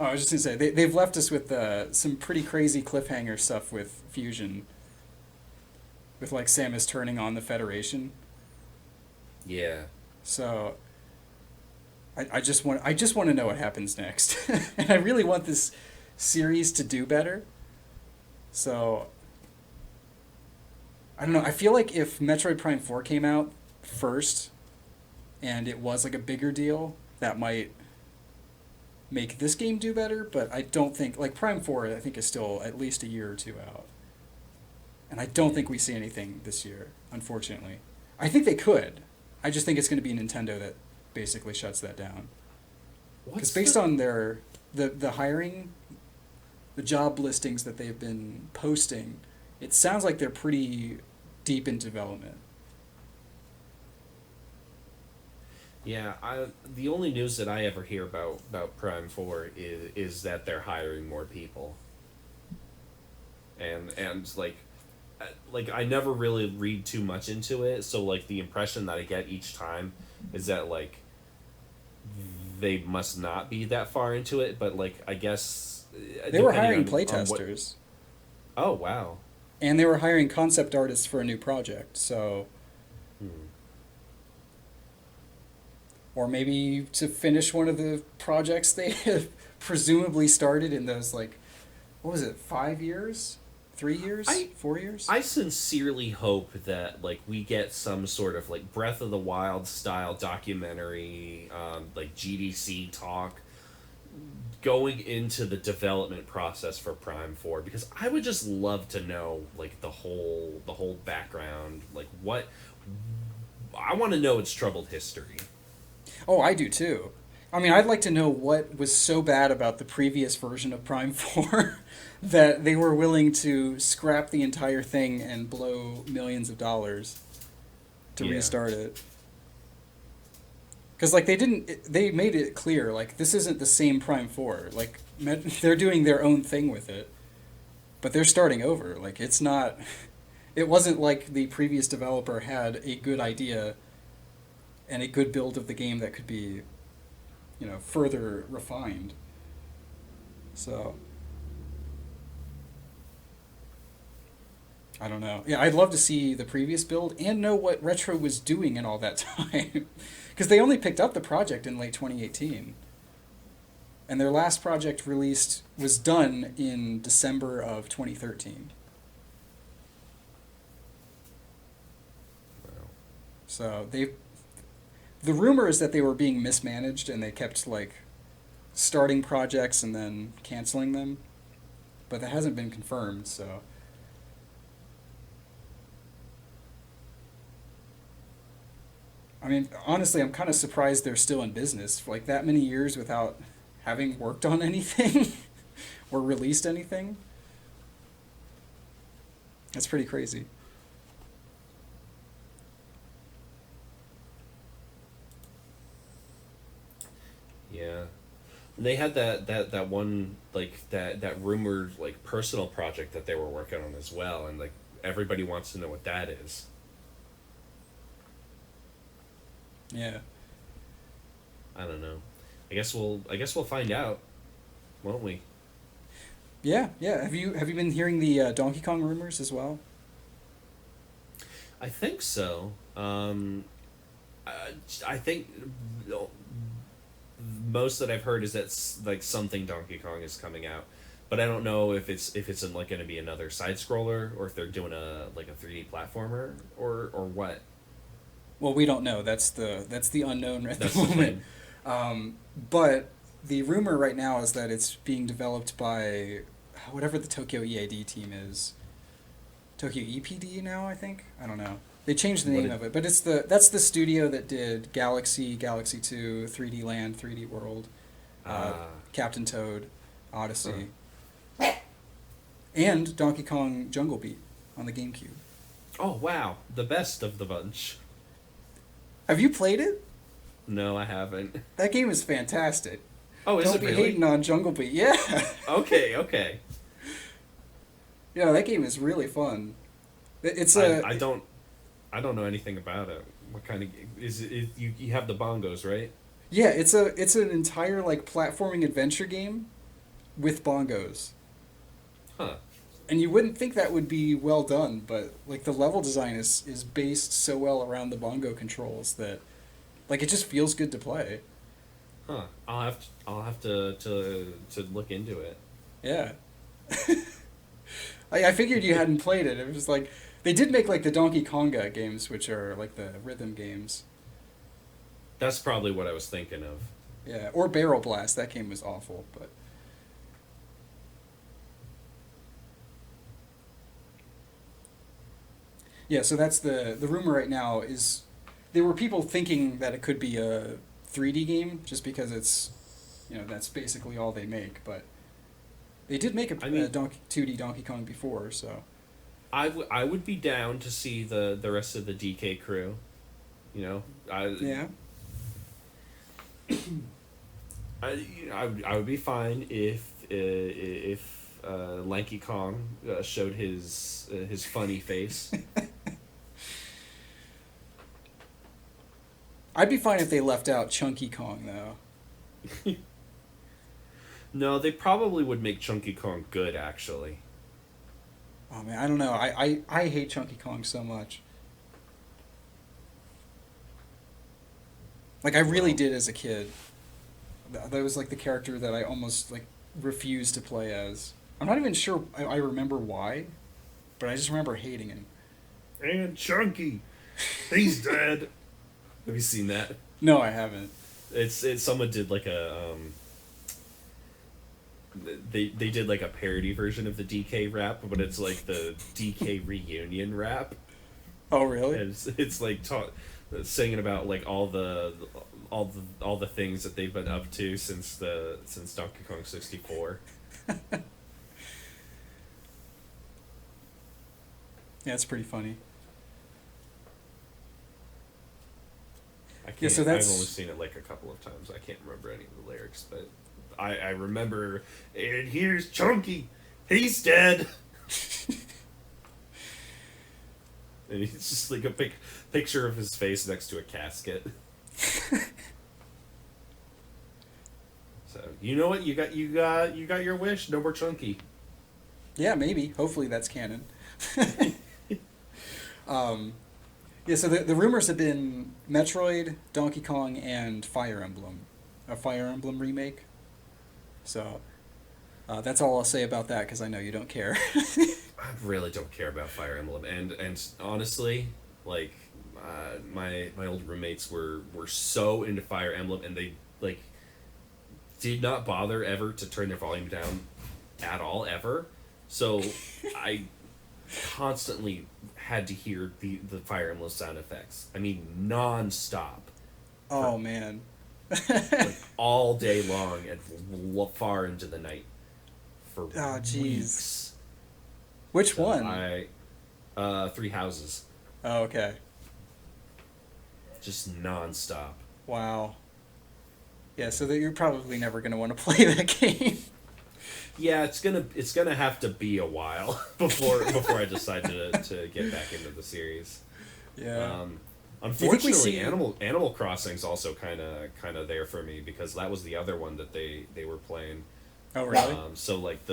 Oh, I was just going to say, they've left us with some pretty crazy cliffhanger stuff with Fusion. With like Samus turning on the Federation. Yeah. So I just want to know what happens next, and I really want this series to do better. So I don't know. I feel like if Metroid Prime 4 came out first, and it was like a bigger deal, that might make this game do better. But I don't think like Prime 4. I think is still at least a year or two out, and I don't think we see anything this year. Unfortunately, I think they could. I just think it's going to be Nintendo that basically shuts that down. Because based on their the hiring, the job listings that they've been posting, it sounds like they're pretty deep in development. Yeah, the only news that I ever hear about Prime 4 is that they're hiring more people. And like I never really read too much into it, so like the impression that I get each time is that like they must not be that far into it, but like I guess they were hiring playtesters. Oh wow. And they were hiring concept artists for a new project, so or maybe to finish one of the projects they have presumably started in those like what was it, 5 years? 3 years? 4 years? I sincerely hope that like we get some sort of like Breath of the Wild style documentary, like GDC talk, going into the development process for Prime 4, because I would just love to know like the whole background, like what I want to know its troubled history. Oh, I do too. I mean, I'd like to know what was so bad about the previous version of Prime 4 that they were willing to scrap the entire thing and blow millions of dollars to restart it. Because, like, they made it clear, like, this isn't the same Prime 4. Like, they're doing their own thing with it. But they're starting over. Like, it's not... It wasn't like the previous developer had a good idea and a good build of the game that could be, further refined. So... I don't know. Yeah, I'd love to see the previous build and know what Retro was doing in all that time. Because they only picked up the project in late 2018. And their last project released was done in December of 2013. Wow. So the rumor is that they were being mismanaged and they kept like starting projects and then canceling them. But that hasn't been confirmed, so... I mean, honestly, I'm kind of surprised they're still in business for like that many years without having worked on anything or released anything. That's pretty crazy. Yeah. They had that one like that rumored like personal project that they were working on as well, and like everybody wants to know what that is. Yeah. I don't know. I guess we'll find out, won't we? Yeah. Have you been hearing the Donkey Kong rumors as well? I think so. I think most that I've heard is that like something Donkey Kong is coming out, but I don't know if it's in, like going to be another side scroller or if they're doing a 3D platformer or what. Well, we don't know. That's the unknown at the moment. But the rumor right now is that it's being developed by whatever the Tokyo EAD team is. Tokyo EPD now, I think. I don't know. They changed the name of it, but that's the studio that did Galaxy, Galaxy 2, 3D Land, 3D World, Captain Toad, Odyssey, and Donkey Kong Jungle Beat on the GameCube. Oh wow, the best of the bunch. Have you played it? No, I haven't. That game is fantastic. Oh, is it really? Don't be hating on Jungle Beat. Yeah. Okay. Yeah, that game is really fun. I don't know anything about it. What kind of is it? You have the bongos, right? Yeah, it's an entire like platforming adventure game with bongos. Huh. And you wouldn't think that would be well done, but like the level design is based so well around the bongo controls that like it just feels good to play. Huh. I'll have to look into it. Yeah. I figured you hadn't played it. It was like they did make like the Donkey Konga games, which are like the rhythm games. That's probably what I was thinking of. Yeah, or Barrel Blast. That game was awful, but yeah. So that's the rumor right now is there were people thinking that it could be a 3D game just because it's that's basically all they make, but they did make a 2D Donkey Kong before, so I would be down to see the rest of the DK crew. You know, yeah. I would be fine if Lanky Kong showed his funny face. I'd be fine if they left out Chunky Kong though. No, they probably would make Chunky Kong good, actually. Oh man, I don't know. I hate Chunky Kong so much. Like I really did as a kid. That was like the character that I almost like refused to play as. I'm not even sure I remember why, but I just remember hating him. And Chunky, he's dead. Have you seen that? No, I haven't. It's someone did like a they did like a parody version of the DK rap, but it's like the DK reunion rap. Oh really? And it's like singing about like all the things that they've been up to since Donkey Kong 64. Yeah, it's pretty funny. I've only seen it like a couple of times. I can't remember any of the lyrics, but I remember. And here's Chunky, he's dead. And he's just like a picture of his face next to a casket. So you know what, you got your wish. No more Chunky. Yeah, maybe. Hopefully that's canon. Yeah, so the rumors have been Metroid, Donkey Kong, and Fire Emblem. A Fire Emblem remake. So that's all I'll say about that because I know you don't care. I really don't care about Fire Emblem, and honestly, like my old roommates were so into Fire Emblem, and they like did not bother ever to turn their volume down at all ever. So I constantly had to hear the Fire Emblem sound effects. I mean, non-stop. Oh man. Like all day long and far into the night for weeks. Which one? Three Houses. Oh, okay. Just non-stop. Wow. Yeah, so that you're probably never going to want to play that game. Yeah, it's gonna have to be a while before I decide to get back into the series. Yeah. Unfortunately, Animal Crossing's also kind of there for me because that was the other one that they were playing. Oh really? So like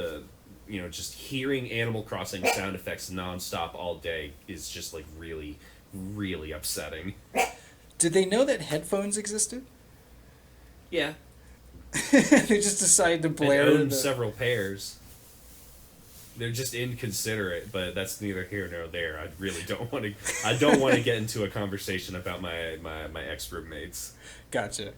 just hearing Animal Crossing sound effects nonstop all day is just like really, really upsetting. Did they know that headphones existed? Yeah. They just decided to blare. They own several pairs. They're just inconsiderate, but that's neither here nor there. I really don't want to. I don't want to get into a conversation about my ex roommates. Gotcha.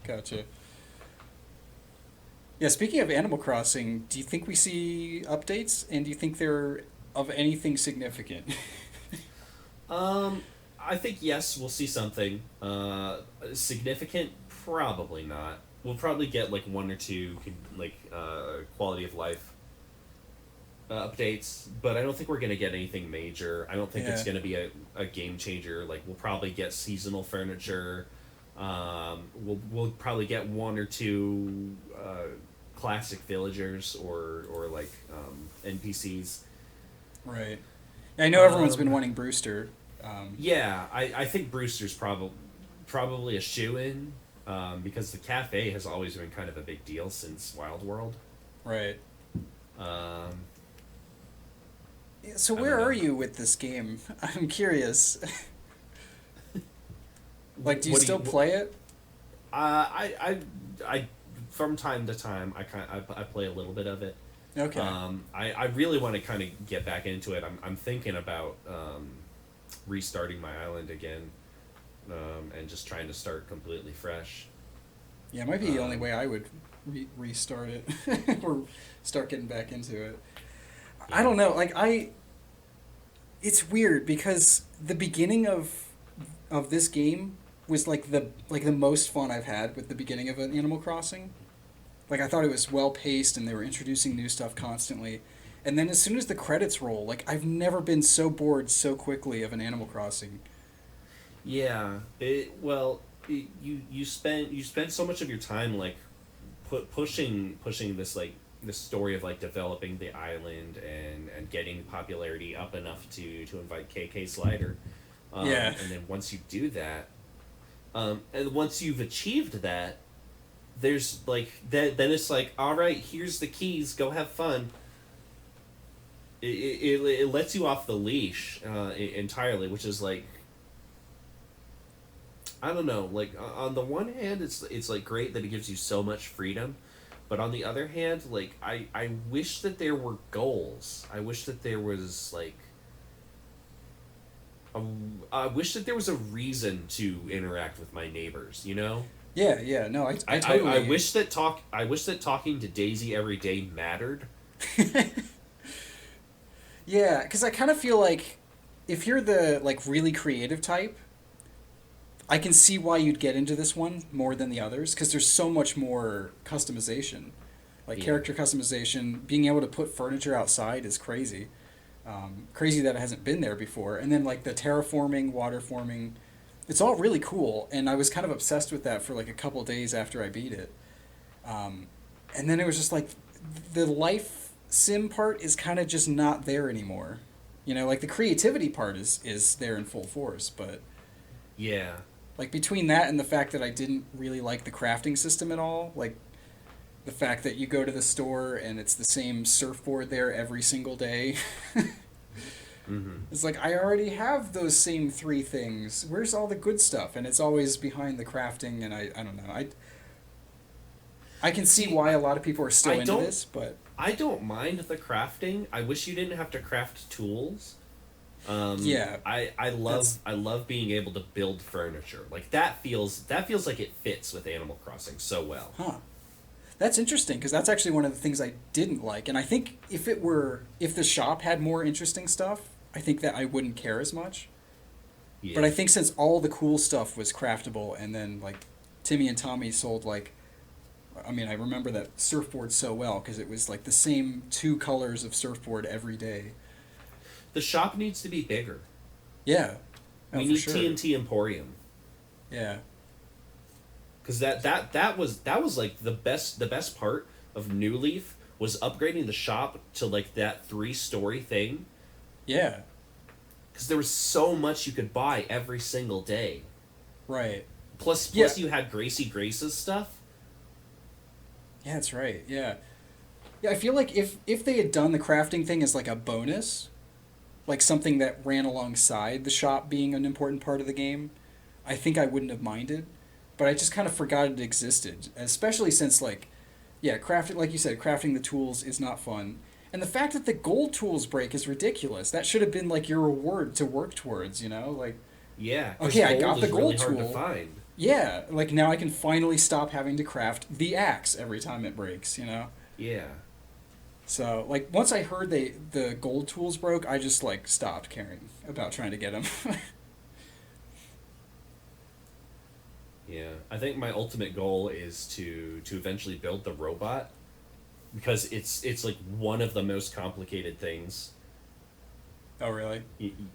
Yeah, speaking of Animal Crossing, do you think we see updates, and do you think they're of anything significant? I think yes, we'll see something. Significant, probably not. We'll probably get like one or two quality of life updates, but I don't think we're gonna get anything major. I don't think it's gonna be a game changer. Like we'll probably get seasonal furniture. We'll probably get one or two classic villagers or NPCs. Right. I know everyone's been wanting Brewster. Yeah, I think Brewster's probably a shoo-in. Because the cafe has always been kind of a big deal since Wild World. Right. So I where don't are know. you with this game? I'm curious. Like, do you What do still you? play it? I from time to time I play a little bit of it. Okay. I really want to kind of get back into it. I'm thinking about restarting my island again, and just trying to start completely fresh. Yeah, it might be the only Um, way I would restart it or start getting back into it. I yeah, don't know. It's weird because the beginning of this game was like the most fun I've had with the beginning of an Animal Crossing. Like I thought it was well paced and they were introducing new stuff constantly. And then as soon as the credits roll, like I've never been so bored so quickly of an Animal Crossing. yeah. You spend so much of your time like pushing this this story of like developing the island and getting popularity up enough to invite KK Slider, Yeah. and then once you do that, and once you've achieved that, there's like then it's like, all right, here's the keys, go have fun. It lets you off the leash entirely, which is like, I don't know, like on the one hand it's like great that it gives you so much freedom, but on the other hand, like I wish that there were goals. I wish that there was like a, I wish that there was a reason to interact with my neighbors, you know? Yeah, yeah. No, I I totally. wish that talking to Daisy every day mattered. Yeah, because I kind of feel like if you're the like really creative type, I can see why you'd get into this one more than the others because there's so much more customization, like Yeah. character customization. Being able to put furniture outside is crazy. Crazy that it hasn't been there before. And then like the terraforming, water forming, it's all really cool. And I was kind of obsessed with that for like a couple days after I beat it. Um, and then it was just like the life sim part is kind of just not there anymore. You know, like the creativity part is there in full force, but Yeah. like between that and the fact that I didn't really like the crafting system at all, like the fact that you go to the store and it's the same surfboard there every single day. Mm-hmm. It's like I already have those same three things. Where's all the good stuff? And it's always behind the crafting and I don't know. I can see See, why a lot of people are still I into don't this, but I don't mind the crafting. I wish you didn't have to craft tools. yeah, that's I love being able to build furniture. Like that feels like it fits with Animal Crossing so well. huh. That's interesting because that's actually one of the things I didn't like. And I think if the shop had more interesting stuff, I think that I wouldn't care as much. But Yeah. I think since all the cool stuff was craftable and then like Timmy and Tommy sold like I mean, I remember that surfboard so well because it was like the same two colors of surfboard every day. The shop needs to be bigger. Yeah. Oh, We for need sure. TNT Emporium. Yeah. Because that was like the best part of New Leaf was upgrading the shop to like that 3-story thing, Yeah. because there was so much you could buy every single day. Right. Plus Yeah. plus you had Gracie Grace's stuff. Yeah, that's right. Yeah. Yeah, I feel like if they had done the crafting thing as like a bonus, like something that ran alongside the shop being an important part of the game, I think I wouldn't have minded. But I just kind of forgot it existed, especially since like, yeah, crafting like you said, crafting the tools is not fun. And the fact that the gold tools break is ridiculous. That should have been like your reward to work towards, you know? Like, Yeah, because okay, I gold got the is really gold hard to tool. find. Yeah, like now I can finally stop having to craft the axe every time it breaks, you know? Yeah. So, like once I heard the gold tools broke, I just like stopped caring about trying to get them. Yeah, I think my ultimate goal is to eventually build the robot, because it's like one of the most complicated things. Oh, really?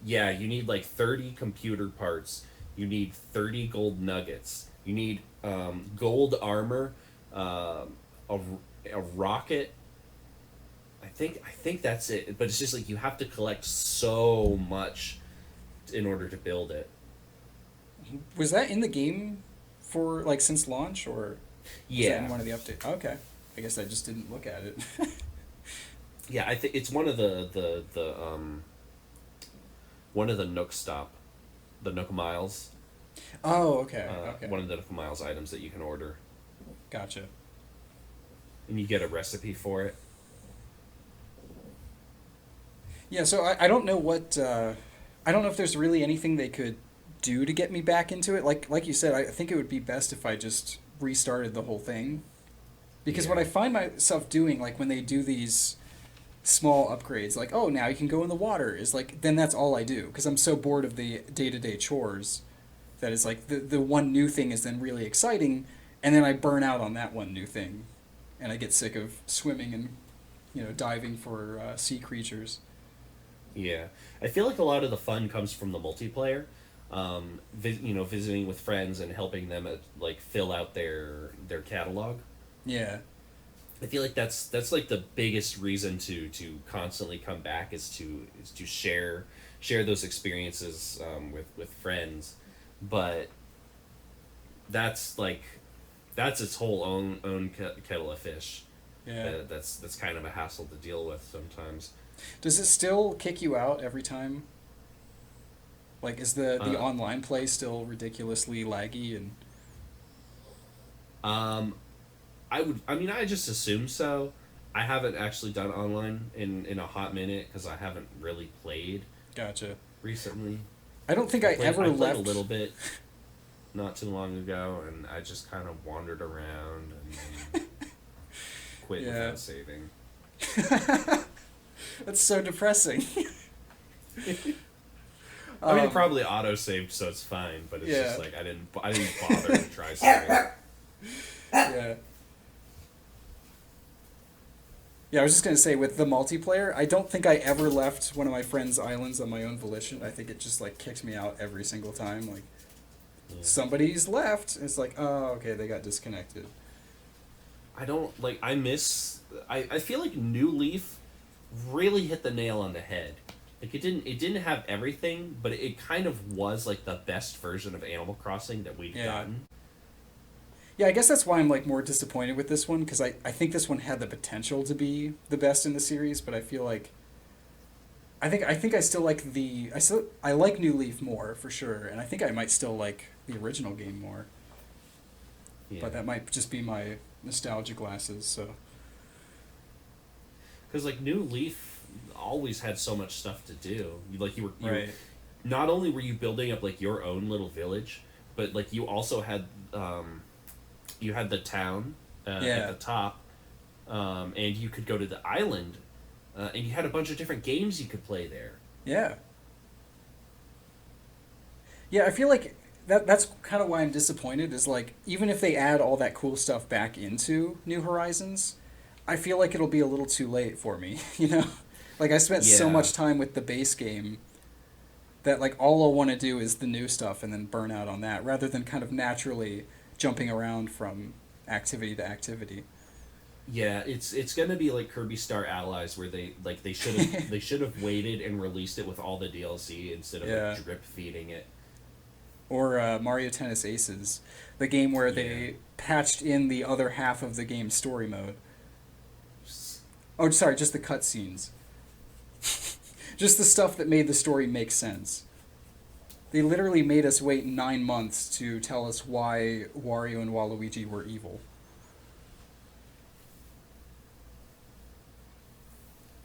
Yeah, you need like 30 computer parts. You need 30 gold nuggets. You need gold armor, a rocket. I think that's it. But it's just like you have to collect so much in order to build it. Was that in the game for like since launch or was that in Yeah. one of the updates? Okay. I guess I just didn't look at it. Yeah, I think it's one of the Nook Stop, the Nook Miles. Oh, okay, okay. One of the Nook Miles items that you can order, Gotcha. and you get a recipe for it. Yeah, so I don't know what I don't know if there's really anything they could do to get me back into it. Like you said, I think it would be best if I just restarted the whole thing. Because what Yeah. I find myself doing, like when they do these small upgrades, like, oh, now you can go in the water, is like, then that's all I do. Because I'm so bored of the day to day chores that it's like the one new thing is then really exciting, and then I burn out on that one new thing. And I get sick of swimming and, diving for sea creatures. Yeah, I feel like a lot of the fun comes from the multiplayer. Visiting with friends and helping them like fill out their catalog. Yeah. I feel like that's like the biggest reason to constantly come back is to share those experiences with friends, but that's like that's its whole own kettle of fish. Yeah. That's kind of a hassle to deal with sometimes. Does it still kick you out every time? Like, is the online play still ridiculously laggy and? Um, I just assume so. I haven't actually done online in a hot minute because I haven't really played Gotcha. recently. I don't think I ever I played left. a little bit not too long ago, and I just kind of wandered around and then quit Yeah. without saving. That's so depressing. I mean, it probably auto saved, so it's fine. But it's just Yeah. like I didn't bother to try saving. Yeah. Yeah, I was just gonna say with the multiplayer, I don't think I ever left one of my friends' islands on my own volition. I think it just like kicked me out every single time. Like Yeah. somebody's left. It's like, oh, okay, they got disconnected. I don't like. I feel like New Leaf really hit the nail on the head. Like it didn't have everything, but it kind of was like the best version of Animal Crossing that we'd Yeah. gotten. Yeah, I guess that's why I'm like more disappointed with this one because I think this one had the potential to be the best in the series, but I feel like I think I still like I like New Leaf more for sure, and I think I might still like the original game more. Yeah. But that might just be my nostalgia glasses. So Because like New Leaf always had so much stuff to do. You were right, not only were you building up like your own little village, but like you also had you had the town Yeah. at the top, and you could go to the island, and you had a bunch of different games you could play there. yeah, yeah. I feel like that's kind of why I'm disappointed. Is like even if they add all that cool stuff back into New Horizons, I feel like it'll be a little too late for me. Like I spent so Yeah. much time with the base game that like all I want to do is the new stuff and then burn out on that rather than kind of naturally jumping around from activity to activity. Yeah, it's gonna be like Kirby Star Allies, where they should have waited and released it with all the DLC instead of Yeah. like drip feeding it. Or Mario Tennis Aces, the game where Yeah. they patched in the other half of the game's story mode. Oh, sorry, just the cutscenes. Just the stuff that made the story make sense. They literally made us wait 9 months to tell us why Wario and Waluigi were evil.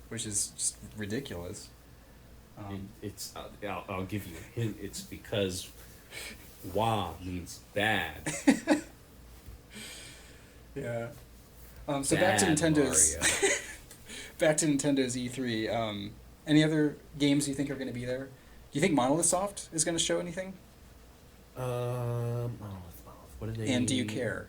Which is just ridiculous. It's I'll give you a hint. It's because Wa means bad. Yeah. So back to Bad Nintendo's Mario. back to Nintendo's E3. Any other games you think are going to be there? Do you think Monolith Soft is going to show anything? Monolith. What did they? And do you care?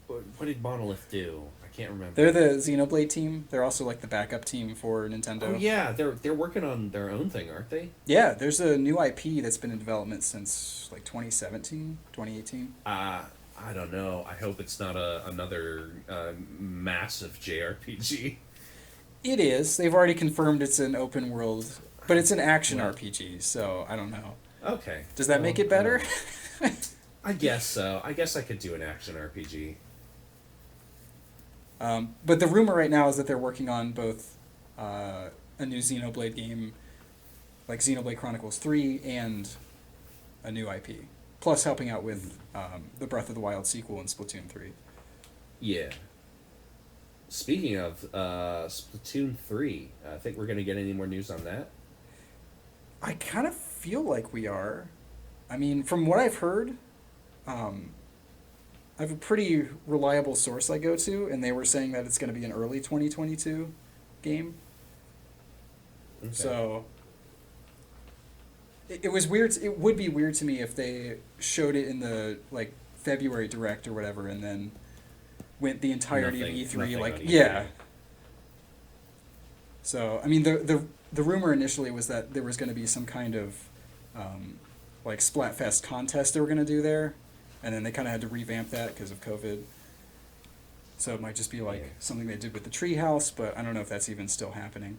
What did Monolith do? I can't remember. They're the Xenoblade team. They're also like the backup team for Nintendo. Oh yeah, they're working on their own thing, aren't they? Yeah, there's a new IP that's been in development since like 2017, 2018. I don't know. I hope it's not another massive JRPG. It is. They've already confirmed it's an open world, but it's an action Well- RPG, so I don't know. Okay. Does that make it better? I guess so. I guess I could do an action RPG. But the rumor right now is that they're working on both a new Xenoblade game, like Xenoblade Chronicles 3, and a new IP. Plus helping out with the Breath of the Wild sequel in Splatoon 3. Yeah. Speaking of Splatoon 3, I think we're going to get any more news on that. I kind of feel like we are. I mean, from what I've heard, I have a pretty reliable source I go to, and they were saying that it's going to be an early 2022 game. Okay. So it was weird. It would be weird to me if they showed it in the like February Direct or whatever, and then went the entirety of E3. Like, yeah. So I mean, the rumor initially was that there was going to be some kind of like Splatfest contest they were going to do there, and then they kind of had to revamp that because of COVID. So it might just be like something they did with the Treehouse, but I don't know if that's even still happening.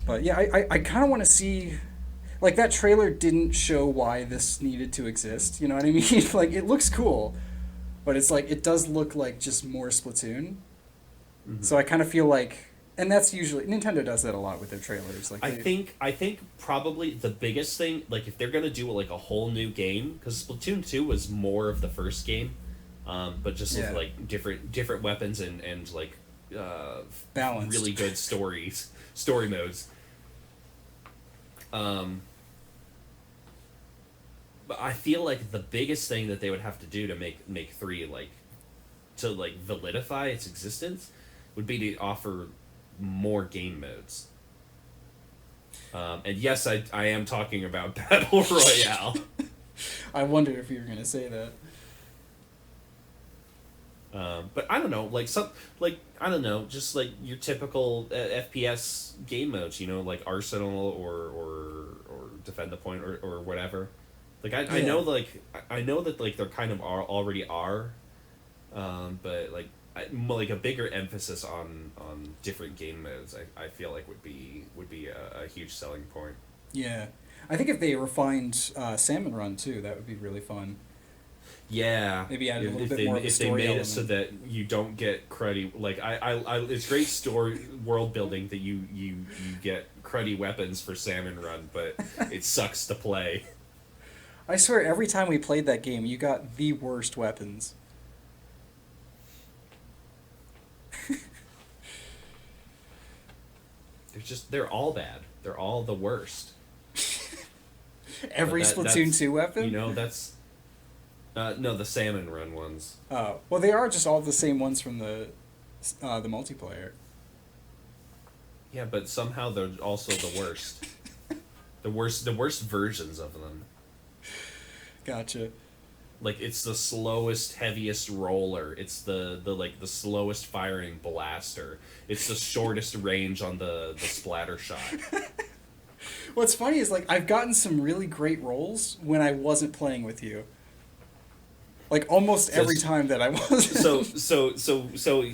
But yeah, I kind of want to see, like, that trailer didn't show why this needed to exist, you know what I mean? Like, it looks cool, but it's like, it does look like just more Splatoon. Mm-hmm. So I kind of feel like, and that's usually, Nintendo does that a lot with their trailers. Like, I think probably the biggest thing, like, if they're going to do, like, a whole new game, because Splatoon 2 was more of the first game, but just with, like, different weapons and like, balanced. Really good story modes. But I feel like the biggest thing that they would have to do to make 3 to validify its existence would be to offer more game modes. And yes, I am talking about Battle Royale. I wondered if you were gonna say that. But I don't know, I don't know, just like your typical FPS game modes, you know, like Arsenal or Defend the Point or whatever. Like I know that like there kind of already are, but like a bigger emphasis on different game modes, I feel like would be a huge selling point. Yeah, I think if they refined Salmon Run too, that would be really fun. Yeah, maybe add a little bit more of a story element. If they made it so that you don't get cruddy, like I it's great story world building that you get cruddy weapons for Salmon Run, but it sucks to play. I swear, every time we played that game, you got the worst weapons. They're all bad. They're all the worst. Every Splatoon 2 weapon? You know, that's... no, the Salmon Run ones. Oh, well, they are just all the same ones from the multiplayer. Yeah, but somehow they're also the worst. the worst versions of them. Gotcha. Like, it's the slowest, heaviest roller. It's the slowest firing blaster. It's the shortest range on the splatter shot. What's funny is, like, I've gotten some really great rolls when I wasn't playing with you. Like, almost every time that I was.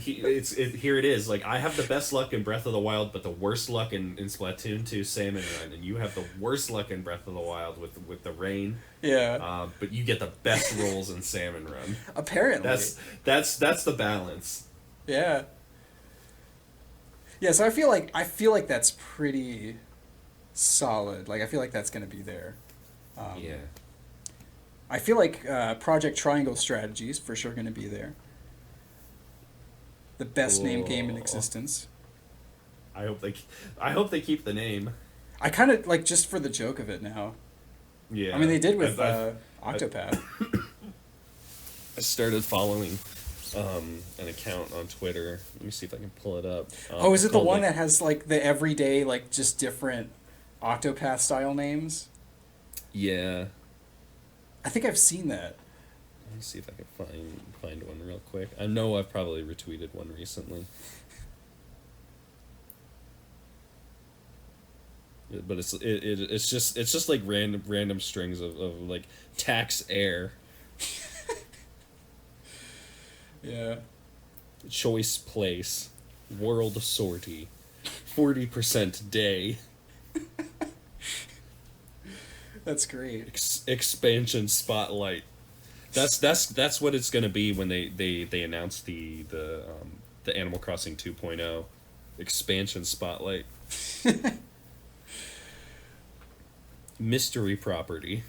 Here it is. Like, I have the best luck in Breath of the Wild, but the worst luck in Splatoon 2 Salmon Run, and you have the worst luck in Breath of the Wild with the rain. Yeah. But you get the best rolls in Salmon Run. Apparently. That's the balance. Yeah. Yeah, so I feel like that's pretty solid. Like, I feel like that's going to be there. Yeah. I feel like Project Triangle Strategies for sure going to be there. The best named game in existence. I hope they keep the name. I kind of like just for the joke of it now. Yeah. I mean, they did with Octopath. I started following an account on Twitter. Let me see if I can pull it up. Is it the one that has like the everyday like just different Octopath style names? Yeah. I think I've seen that. Let me see if I can find one real quick. I know I've probably retweeted one recently. But it's just like random strings of like tax air. Yeah. Choice place. World sortie. 40% day. That's great. Expansion spotlight. That's what it's gonna be when they announce the Animal Crossing 2.0 expansion spotlight. Mystery property.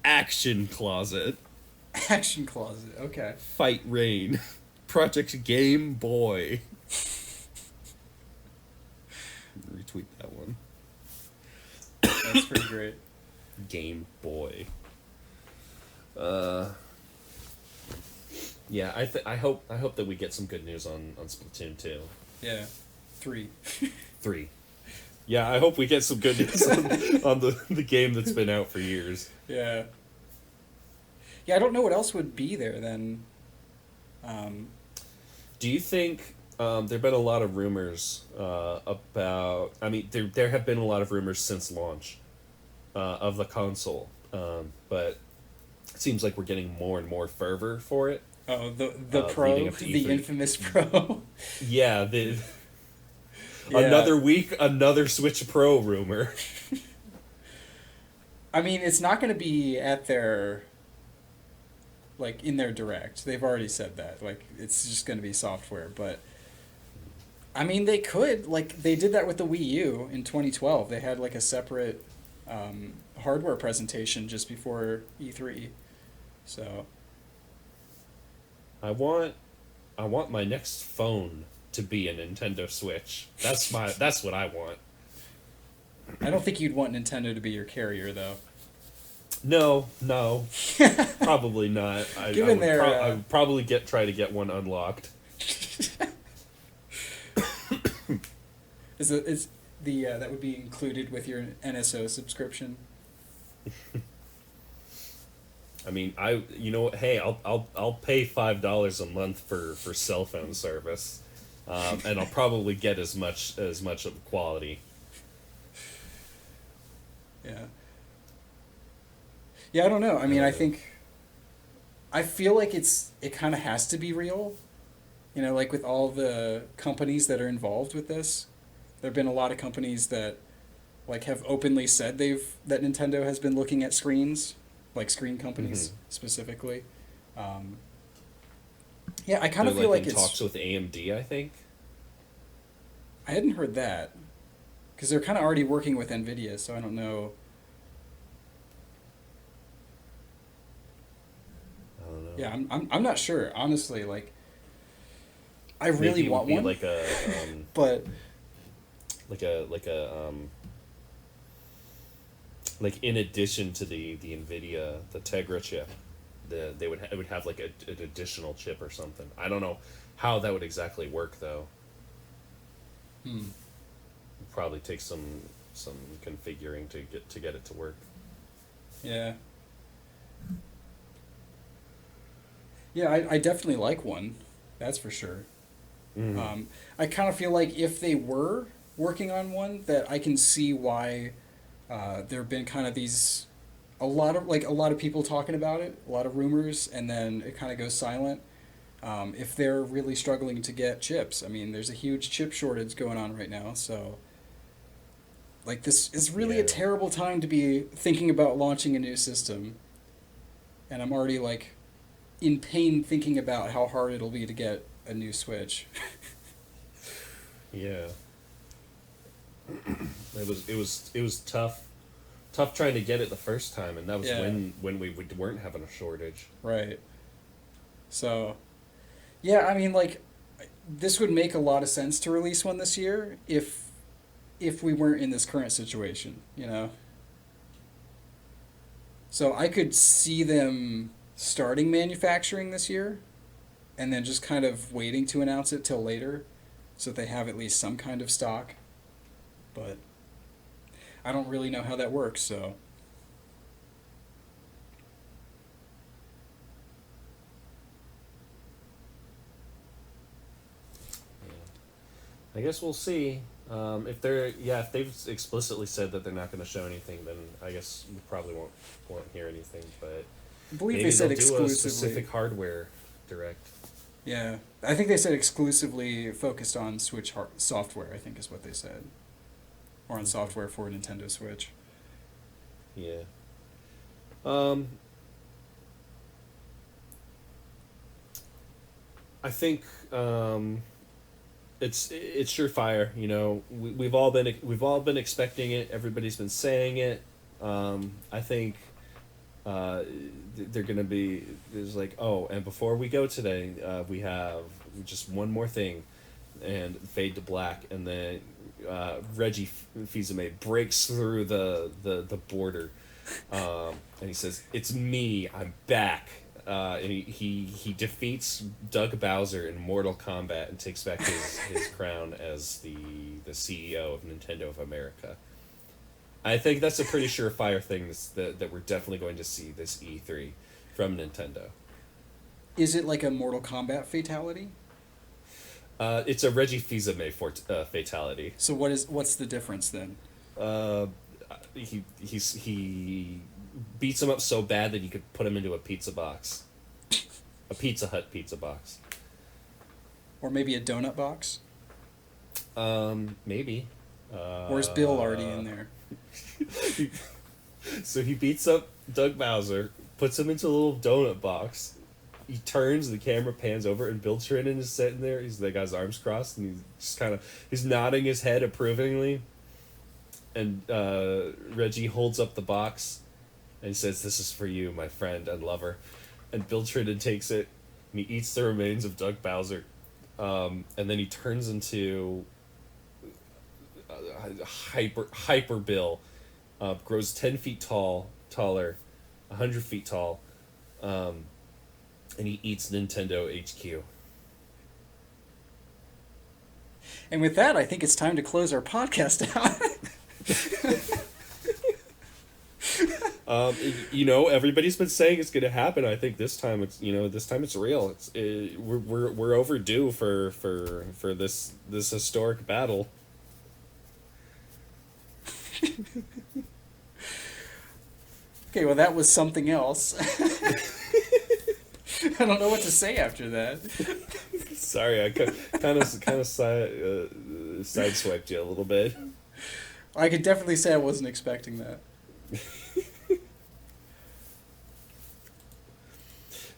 Action closet. Action closet. Okay. Fight Rain. Project Game Boy. Retweet that one. That's pretty great. Game Boy. Yeah, I hope that we get some good news on Splatoon 2. Yeah. 3. 3. Yeah, I hope we get some good news on the game that's been out for years. Yeah. Yeah, I don't know what else would be there then. Do you think there've been a lot of rumors about? I mean, there have been a lot of rumors since launch of the console, but it seems like we're getting more and more fervor for it. Oh, the Pro, leading up to the E3. infamous Pro. Yeah, Yeah. Another week, another Switch Pro rumor. I mean, it's not going to be at their, like, in their direct. They've already said that. Like, it's just going to be software. But, I mean, they could. Like, they did that with the Wii U in 2012. They had, like, a separate hardware presentation just before E3. So... I want my next phone to be a Nintendo Switch. That's what I want. I don't think you'd want Nintendo to be your carrier, though. No, probably not. I would probably try to get one unlocked. Is the that would be included with your NSO subscription? I mean, hey, I'll pay $5 a month for cell phone service, and I'll probably get as much of quality. Yeah. Yeah, I don't know. I mean, I feel like it kind of has to be real. You know, like with all the companies that are involved with this, there have been a lot of companies that, like, have openly said that Nintendo has been looking at screens. Like screen companies specifically. Yeah, I kind of feel like it's talks with AMD. I think I hadn't heard that because they're kind of already working with Nvidia, so I don't know. Yeah, I'm not sure honestly. Like, I really maybe want it would be one, like a but like in addition to the Nvidia, the Tegra chip, it would have like an additional chip or something. I don't know how that would exactly work though. It'd probably take some configuring to get it to work. yeah. Yeah, I definitely like one. That's for sure. I kind of feel like if they were working on one, that I can see why. There have been kind of a lot of people talking about it, a lot of rumors, and then it kind of goes silent. If they're really struggling to get chips, I mean, there's a huge chip shortage going on right now, so like this is really a terrible time to be thinking about launching a new system. And I'm already like in pain thinking about how hard it'll be to get a new Switch. Yeah. It was tough trying to get it the first time, and that was when we weren't having a shortage. Right. So, yeah, I mean, like, this would make a lot of sense to release one this year if we weren't in this current situation, you know? So I could see them starting manufacturing this year and then just kind of waiting to announce it till later so that they have at least some kind of stock. But I don't really know how that works, so... I guess we'll see. If they've explicitly said that they're not going to show anything, then I guess we probably won't hear anything. But I believe maybe they said they'll do exclusively. a specific hardware direct. Yeah, I think they said exclusively focused on Switch software, I think is what they said. Or on software for Nintendo Switch. Yeah. I think it's surefire. You know, we've all been expecting it. Everybody's been saying it. I think they're gonna be. There's like, oh, and before we go today, we have just one more thing, and fade to black, and then Reggie Fils-Aimé breaks through the border, and he says, "It's me. I'm back." And he defeats Doug Bowser in Mortal Kombat and takes back his crown as the CEO of Nintendo of America. I think that's a pretty surefire thing that we're definitely going to see this E3 from Nintendo. Is it like a Mortal Kombat fatality? It's a Reggie Fils-Aimé fatality. So what's the difference then? He beats him up so bad that you could put him into a pizza box, a Pizza Hut pizza box, or maybe a donut box. Maybe. Or is Bill already in there? So he beats up Doug Bowser, puts him into a little donut box. He turns, the camera pans over, and Bill Trinen is sitting there. He's got his arms crossed, and he's nodding his head approvingly. And Reggie holds up the box, and he says, "This is for you, my friend and lover." And Bill Trinen takes it, and he eats the remains of Doug Bowser. And then he turns into hyper Bill, grows 10 feet taller, 100 feet tall, and he eats Nintendo HQ. And with that, I think it's time to close our podcast out. Everybody's been saying it's going to happen. I think this time it's real. We're overdue for this historic battle. Okay, well, that was something else. I don't know what to say after that. Sorry, I kind of sideswiped you a little bit. I could definitely say I wasn't expecting that.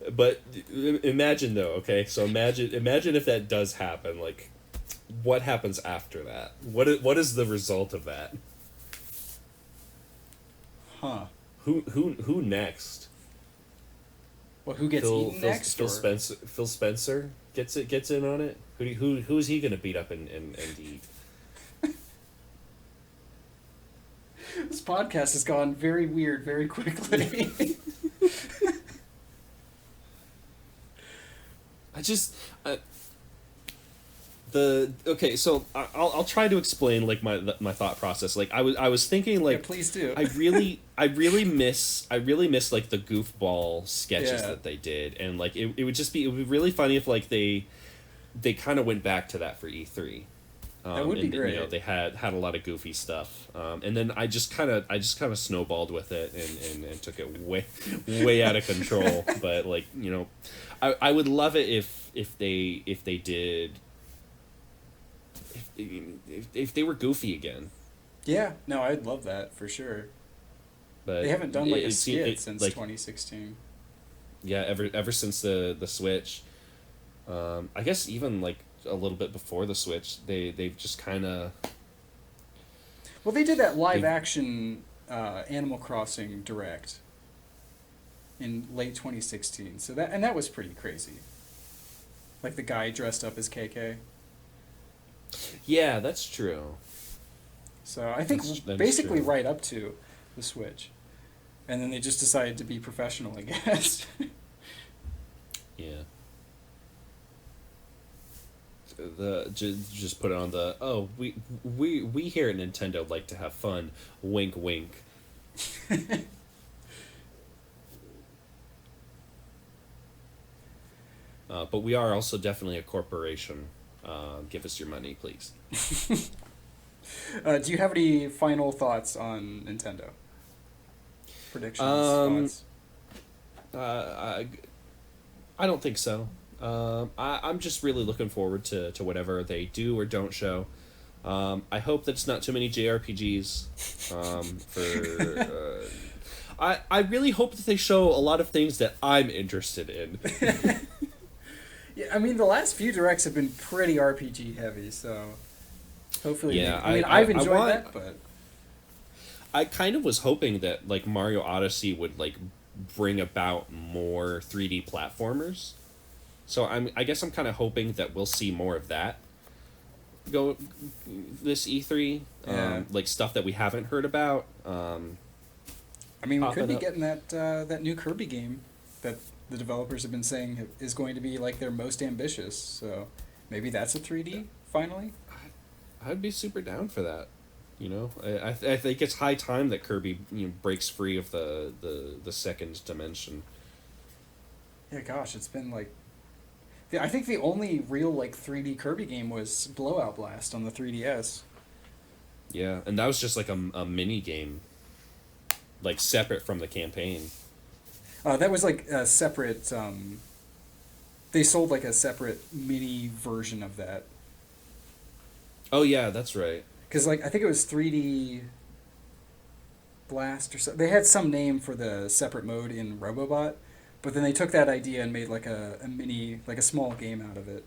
But imagine though, okay? So imagine if that does happen. Like, what happens after that? What is the result of that? Huh. Who next? Well, who gets eaten next? Phil Spencer gets in on it. Who is he gonna beat up and eat? This podcast has gone very weird very quickly. So I'll try to explain like my thought process. Like I was thinking like, yeah, please do. I really miss like the goofball sketches that they did, and like it would be really funny if like they kind of went back to that for E3. That would be great. You know, they had a lot of goofy stuff, and then I just kind of snowballed with it and took it way out of control. But like, you know, I would love it if they did. If they were goofy again. Yeah, no, I'd love that for sure. But they haven't done like a skit since like, 2016. Yeah, ever since the Switch. I guess even like a little bit before the Switch, they've just kind of. Well, they did that live action Animal Crossing Direct in late 2016. So that was pretty crazy. Like the guy dressed up as KK. Yeah, that's true. So I think that's basically true. Right up to the Switch. And then they just decided to be professional, I guess. Yeah. Just put it on the we here at Nintendo like to have fun, wink wink. But we are also definitely a corporation. Give us your money, please. Do you have any final thoughts on Nintendo? Predictions? Thoughts? I don't think so. I'm just really looking forward to whatever they do or don't show. I hope that it's not too many JRPGs. I really hope that they show a lot of things that I'm interested in. Yeah, I mean, the last few directs have been pretty RPG heavy, so hopefully. Yeah, I mean, I've enjoyed that, but I kind of was hoping that like Mario Odyssey would like bring about more 3D platformers. So I guess I'm kind of hoping that we'll see more of that go this E3. Yeah. Like stuff that we haven't heard about. I mean, we could be up. getting that new Kirby game that the developers have been saying is going to be like their most ambitious. So maybe that's a 3D finally. I'd be super down for that. You know, I think it's high time that Kirby breaks free of the second dimension. Yeah, gosh, it's been like. I think the only real like 3D Kirby game was Blowout Blast on the 3DS. Yeah, and that was just like a mini game, like separate from the campaign. That was like a separate. They sold like a separate mini version of that. Oh yeah, that's right. Because like I think it was 3D Blast or so. They had some name for the separate mode in Robobot, but then they took that idea and made like a mini, like a small game out of it.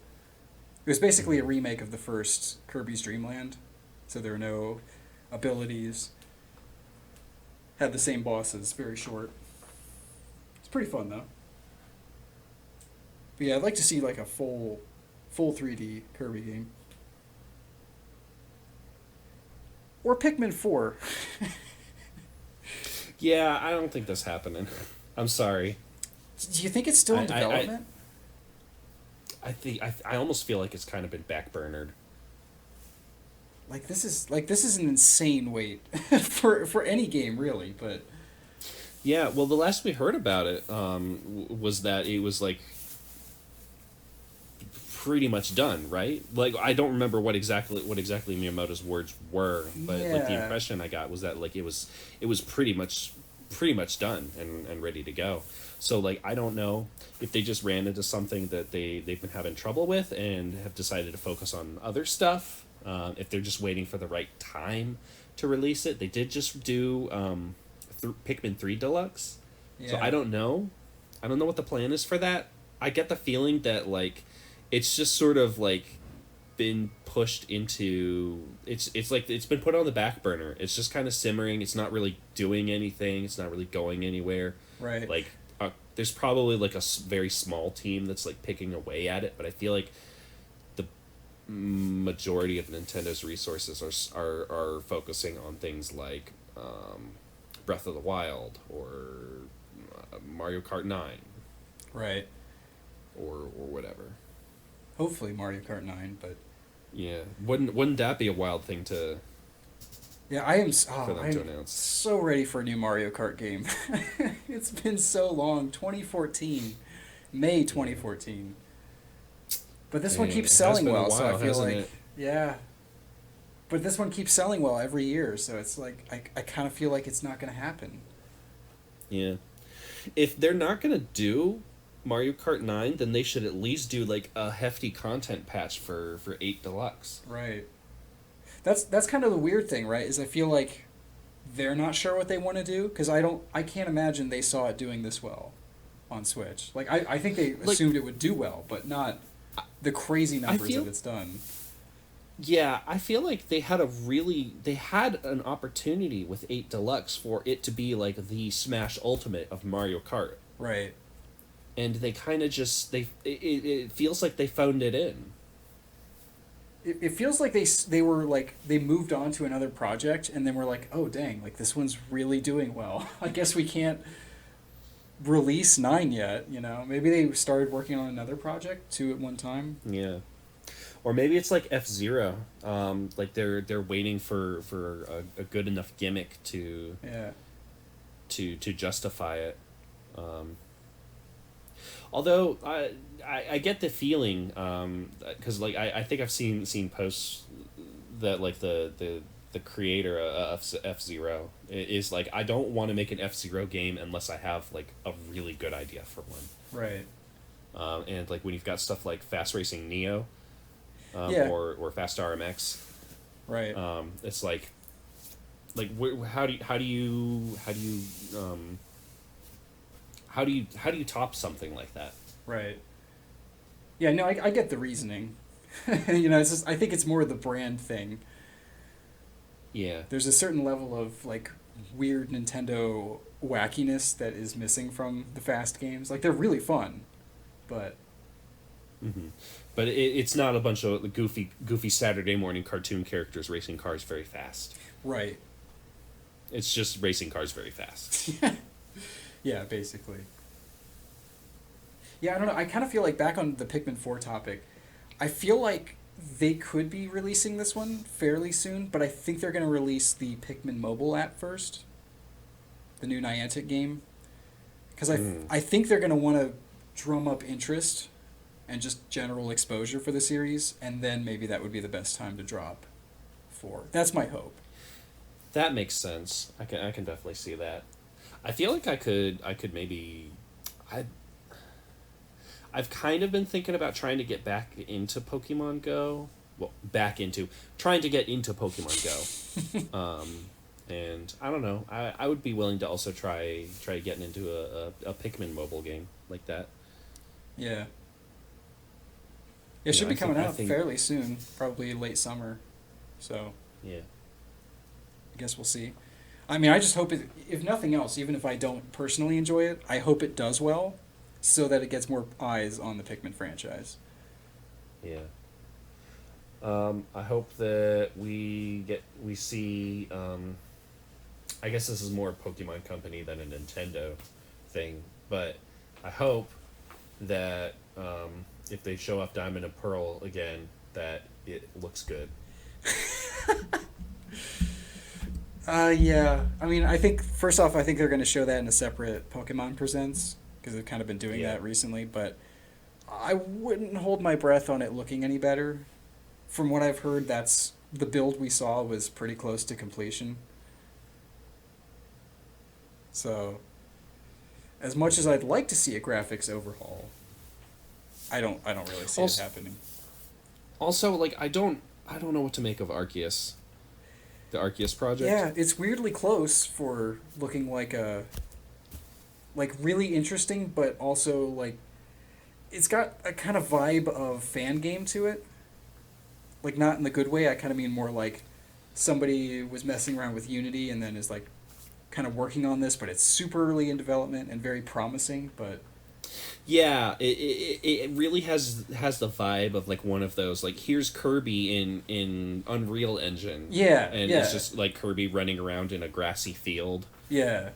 It was basically a remake of the first Kirby's Dream Land, so there were no abilities. Had the same bosses, very short. It's pretty fun though. But yeah, I'd like to see like a full 3D Kirby game. Or Pikmin 4. Yeah, I don't think that's happening. I'm sorry. Do you think it's still in development? I almost feel like it's kind of been backburnered. This is an insane wait for any game really, but Yeah, well, the last we heard about it was that it was like pretty much done, right? Like I don't remember what exactly Miyamoto's words were, but like the Yeah. impression I got was that like it was pretty much done and ready to go. So like I don't know if they just ran into something that they've been having trouble with and have decided to focus on other stuff. If they're just waiting for the right time to release it. They did just do Pikmin 3 Deluxe. yeah. So I don't know. I don't know what the plan is for that. I get the feeling that like it's just sort of like been pushed into it's like it's been put on the back burner. It's just kind of simmering. It's not really doing anything. It's not really going anywhere. Right. Like there's probably like a very small team that's like picking away at it, but I feel like the majority of Nintendo's resources are focusing on things like Breath of the Wild or Mario Kart 9 Right. or whatever. Hopefully Mario Kart 9, but Yeah, wouldn't that be a wild thing to yeah, I am for them to announce? so ready for a new Mario Kart game. It's been so long, 2014, May 2014. But this one Dang, keeps it has selling been a well, so I while, feel hasn't like it? yeah. But this one keeps selling well every year, so it's like I kind of feel like it's not going to happen. Yeah. If they're not gonna do Mario Kart 9, then they should at least do like a hefty content patch for 8 Deluxe. Right. That's kind of the weird thing, right? Is I feel like they're not sure what they want to do because I can't imagine they saw it doing this well on Switch. Like I think they assumed it would do well, but not the crazy numbers that it's done. Yeah, I feel like they had an opportunity with 8 Deluxe for it to be like the Smash Ultimate of Mario Kart. Right. And they kind of just it feels like they phoned it in. It feels like they were like they moved on to another project and then were like, oh dang, like this one's really doing well. I guess we can't release 9 yet. You know, maybe they started working on another project 2 at one time. Yeah. Or maybe it's like F-Zero. Like they're waiting for a good enough gimmick to justify it. Although I get the feeling because like I think I've seen posts that like the creator of F-Zero is like, I don't want to make an F-Zero game unless I have like a really good idea for one. Right. And like when you've got stuff like Fast Racing Neo. Or Fast RMX, right? It's like how do you top something like that? Right. Yeah, no, I get the reasoning. It's just, I think it's more the brand thing. Yeah. There's a certain level of like weird Nintendo wackiness that is missing from the fast games. Like they're really fun, but Hmm. But it's not a bunch of goofy Saturday morning cartoon characters racing cars very fast. right. It's just racing cars very fast. Yeah, basically. Yeah, I don't know. I kind of feel like back on the Pikmin 4 topic, I feel like they could be releasing this one fairly soon, but I think they're going to release the Pikmin mobile app first, the new Niantic game, because I think they're going to want to drum up interest and just general exposure for the series, and then maybe that would be the best time to drop 4. That's my hope. That makes sense. I can definitely see that. I feel like I could maybe I've kind of been thinking about trying to get back into Pokemon Go. Well, trying to get into Pokemon Go. And I don't know. I would be willing to also try getting into a Pikmin mobile game like that. Yeah. It should be coming I out think fairly soon, probably late summer. So yeah. I guess we'll see. I mean, I just hope it, if nothing else, even if I don't personally enjoy it, I hope it does well so that it gets more eyes on the Pikmin franchise. Yeah. I hope that we see. I guess this is more a Pokemon company than a Nintendo thing, but I hope that if they show off Diamond and Pearl again, that it looks good. Yeah. I mean, I think, first off, I think they're going to show that in a separate Pokemon Presents, because they've kind of been doing that recently, but I wouldn't hold my breath on it looking any better. From what I've heard, that's the build we saw was pretty close to completion. So, as much as I'd like to see a graphics overhaul, I don't really see it happening. Also, like I don't know what to make of Arceus. The Arceus project. Yeah, it's weirdly close for looking like a really interesting, but also like it's got a kind of vibe of fan game to it. Like not in the good way, I kind of mean more like somebody was messing around with Unity and then is like kind of working on this, but it's super early in development and very promising, but yeah, it really has the vibe of like one of those like here's Kirby in Unreal Engine. Yeah. And it's just like Kirby running around in a grassy field. Yeah.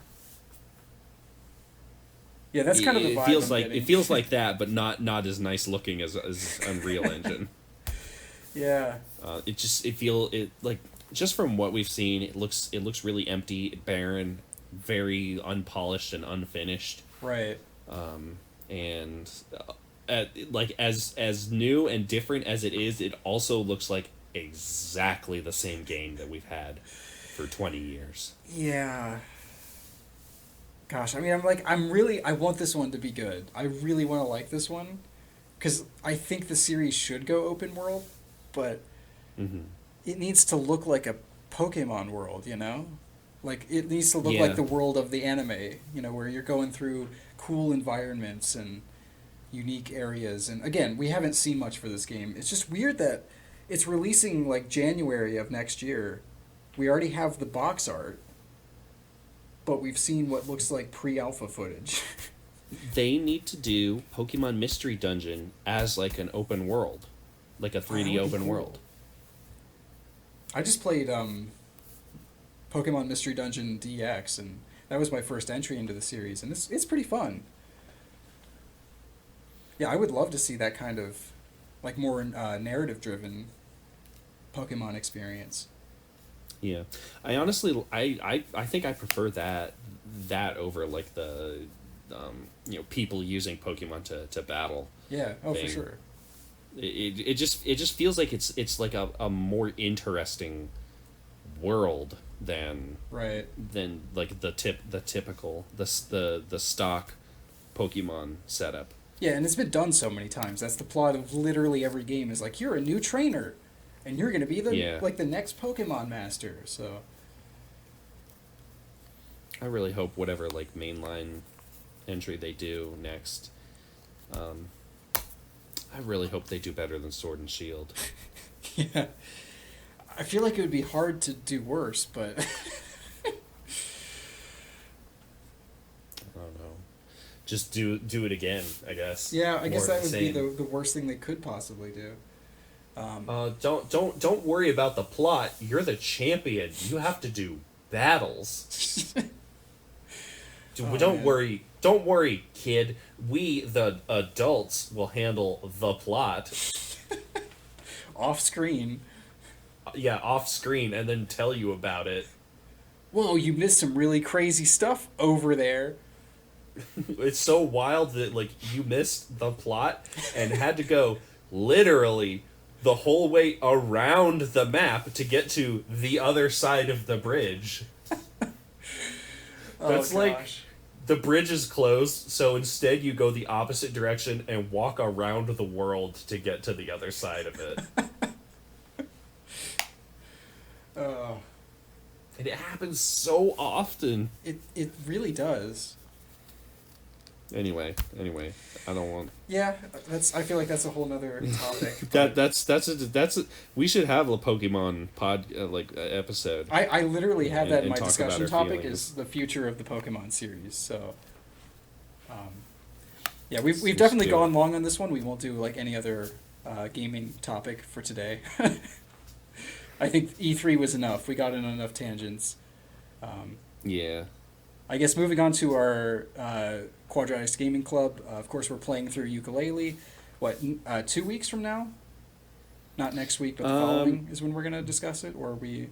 Yeah, that's kind of the vibe. It feels like that, but not as nice looking as Unreal Engine. Yeah. Just from what we've seen, it looks really empty, barren, very unpolished and unfinished. Right. And as new and different as it is, it also looks like exactly the same game that we've had for 20 years. Yeah. Gosh, I mean, I want this one to be good. I really want to like this one, because I think the series should go open world, but it needs to look like a Pokemon world, you know? Like, it needs to look like the world of the anime, you know, where you're going through cool environments and unique areas. And again, we haven't seen much for this game. It's just weird that it's releasing, like, January of next year. We already have the box art, but we've seen what looks like pre-alpha footage. They need to do Pokemon Mystery Dungeon as, like, an open world. Like a 3D open world. I just played Pokemon Mystery Dungeon DX, and that was my first entry into the series, and it's pretty fun. Yeah, I would love to see that kind of, like, more narrative-driven Pokemon experience. Yeah, I honestly, I think I prefer that over like the, people using Pokemon to battle. Yeah. Oh, thing. For sure. It just feels like it's like a more interesting world than like the typical the stock Pokemon setup. Yeah, and it's been done so many times. That's the plot of literally every game. Is like, you're a new trainer, and you're gonna be the next Pokemon master. So I really hope whatever like mainline entry they do next. I really hope they do better than Sword and Shield. Yeah. I feel like it would be hard to do worse, but I don't know. Just do it again, I guess. yeah, I guess More that would be insane. the worst thing they could possibly do. Don't worry about the plot. You're the champion. You have to do battles. Oh, Don't man. worry. Don't worry, kid. We, the adults, will handle the plot. Off screen. Yeah, off screen, and then tell you about it. Whoa, you missed some really crazy stuff over there. It's so wild that like you missed the plot and had to go literally the whole way around the map to get to the other side of the bridge. That's Oh, like gosh. the bridge is closed, so instead you go the opposite direction and walk around the world to get to the other side of it. Oh, And it happens so often. it really does. Anyway, I don't want Yeah, I feel like that's a whole nother topic. that's we should have a Pokemon episode. I literally have that in And my talk discussion about our topic feelings. is the future of the Pokemon series. So, yeah, we've Let's definitely do it. gone long on this one. We won't do like any other gaming topic for today. I think E3 was enough. We got in enough tangents. Yeah. I guess moving on to our Podratix Gaming Club. Of course, we're playing through Ukulele. 2 weeks from now? Not next week, but the following is when we're going to discuss it, or are we...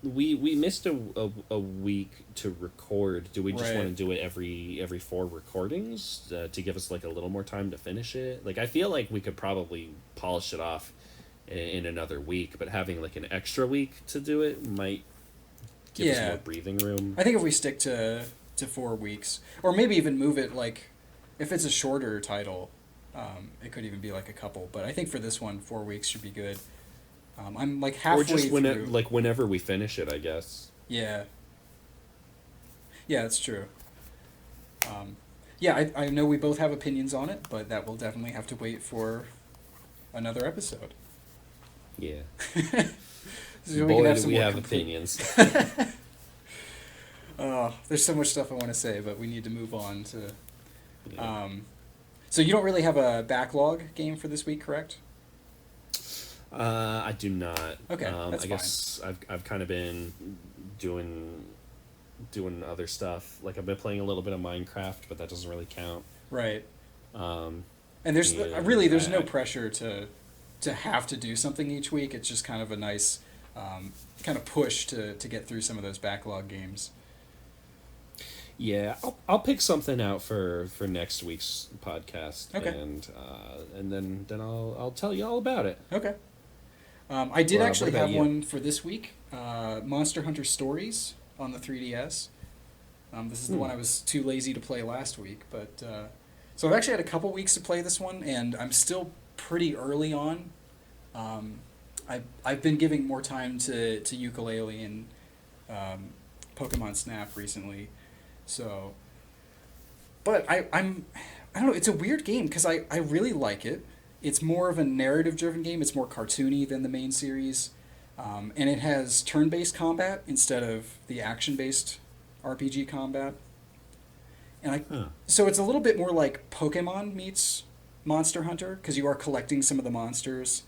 We missed a week to record. Do we just Right. want to do it every 4 recordings to give us like a little more time to finish it? Like I feel like we could probably polish it off in another week, but having like an extra week to do it might give us Yeah. more breathing room. I think if we stick to 4 weeks, or maybe even move it, like, if it's a shorter title, it could even be like a couple. But I think for this one, 4 weeks should be good. I'm like halfway Or just through. whenever we finish it, I guess. Yeah. Yeah, that's true. Yeah, I know we both have opinions on it, but that will definitely have to wait for another episode. Yeah. So Boy, can do some we more have complete- opinions. There's so much stuff I want to say, but we need to move on to. Yeah. So you don't really have a backlog game for this week, correct? I do not. Okay, that's I guess I've kind of been doing other stuff. Like I've been playing a little bit of Minecraft, but that doesn't really count. Right. Um, And there's Yeah, there's no I- pressure to have to do something each week. It's just kind of a nice kind of push to get through some of those backlog games. yeah, I'll pick something out for next week's podcast. Okay. And then I'll tell you all about it. Okay. I did What actually about have you? one for this week. Monster Hunter Stories on the 3DS. This is the one I was too lazy to play last week, but so I've actually had a couple weeks to play this one, and I'm still pretty early on. I've been giving more time to Ukulele and Pokemon Snap recently, so. But I don't know. It's a weird game because I really like it. It's more of a narrative-driven game. It's more cartoony than the main series, and it has turn-based combat instead of the action-based RPG combat. And so it's a little bit more like Pokemon meets Monster Hunter because you are collecting some of the monsters.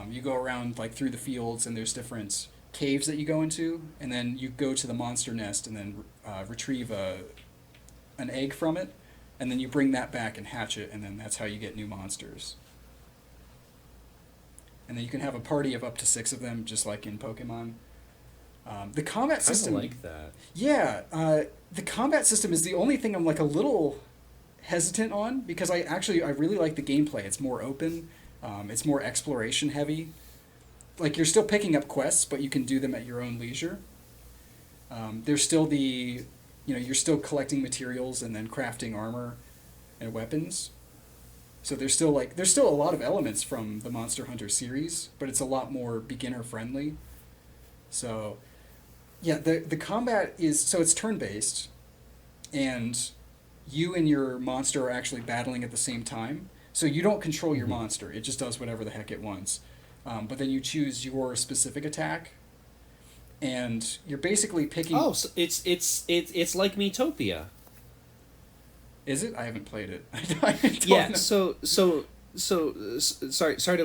You go around like through the fields and there's different caves that you go into, and then you go to the monster nest and then retrieve an egg from it, and then you bring that back and hatch it, and then that's how you get new monsters. And then you can have a party of up to 6 of them, just like in Pokemon. The combat system, like that. yeah, the combat system is the only thing I'm like a little hesitant on because I really like the gameplay. It's more open, it's more exploration heavy. Like you're still picking up quests, but you can do them at your own leisure. There's still you're still collecting materials and then crafting armor and weapons. So there's still a lot of elements from the Monster Hunter series, but it's a lot more beginner friendly. So yeah, the combat it's turn-based, and you and your monster are actually battling at the same time. So you don't control your monster; it just does whatever the heck it wants. But then you choose your specific attack, and you're basically picking. Oh, so it's like Metopia. Is it? I haven't played it. I don't Yeah. know. Sorry to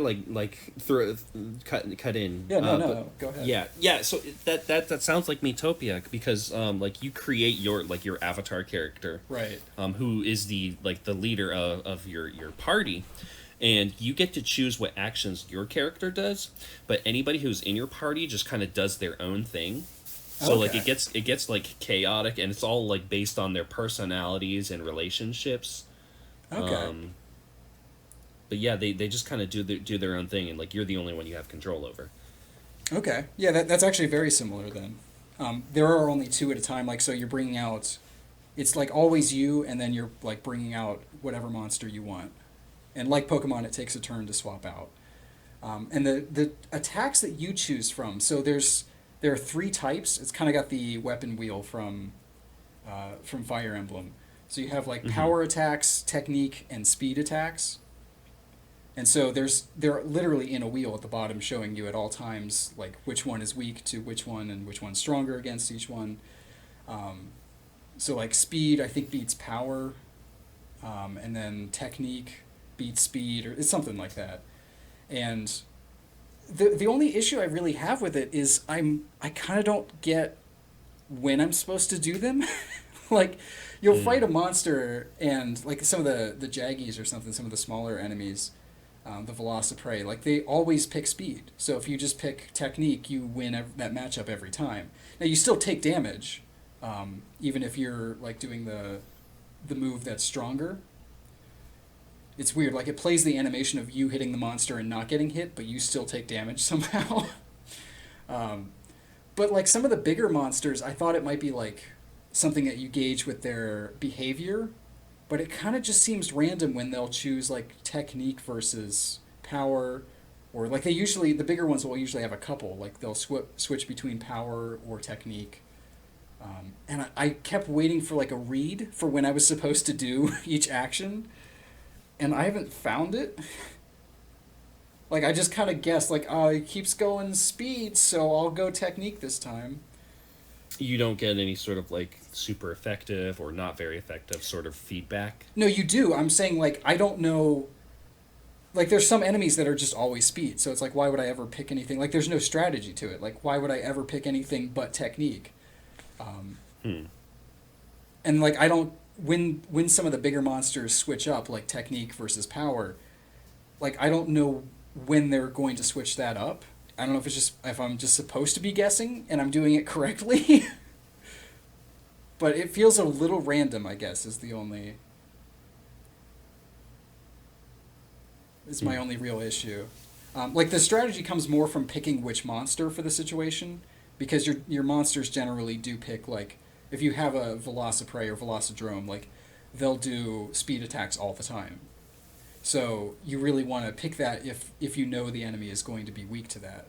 throw cut in. Yeah, no. Go ahead. Yeah. So that sounds like Metopia because like you create your avatar character, Right. who is the leader of your party, and you get to choose what actions your character does, but anybody who's in your party just kind of does their own thing. So Okay. it gets like chaotic, and it's all like based on their personalities and relationships. Okay. But yeah, they just kind of do their own thing, and like you're the only one you have control over. Okay. Yeah, that's actually very similar then. There are only two at a time. Like, so you're bringing out, it's like always you, and then you're like bringing out whatever monster you want. And like Pokemon, it takes a turn to swap out. And the attacks that you choose from, so there are three types. It's kind of got the weapon wheel from Fire Emblem. So you have like power attacks, technique, and speed attacks. And so they're literally in a wheel at the bottom showing you at all times like which one is weak to which one and which one's stronger against each one. So like speed I think beats power, and then technique beats speed, or it's something like that. And the only issue I really have with it is I kind of don't get when I'm supposed to do them. Like you'll fight a monster and like some of the Jaggies or something, some of the smaller enemies. The Velociprey, like they always pick speed. So if you just pick technique, you win that matchup every time. Now you still take damage, even if you're like doing the move that's stronger. It's weird. Like it plays the animation of you hitting the monster and not getting hit, but you still take damage somehow. But like some of the bigger monsters, I thought it might be like something that you gauge with their behavior. But it kind of just seems random when they'll choose like technique versus power, or like the bigger ones will usually have a couple, like they'll switch between power or technique. And I kept waiting for like a read for when I was supposed to do each action, and I haven't found it. Like I just kind of guessed like, oh, it keeps going speed, so I'll go technique this time. You don't get any sort of like super effective or not very effective sort of feedback. No, you do. I'm saying like I don't know. Like there's some enemies that are just always speed, so it's like why would I ever pick anything? Like there's no strategy to it. Like why would I ever pick anything but technique? And like I don't when some of the bigger monsters switch up like technique versus power, like I don't know when they're going to switch that up. I don't know if I'm just supposed to be guessing and I'm doing it correctly. But it feels a little random, I guess, is my only real issue. Like the strategy comes more from picking which monster for the situation, because your monsters generally do pick like if you have a Velociprey or Velocidrome, like they'll do speed attacks all the time. So you really want to pick that if you know the enemy is going to be weak to that.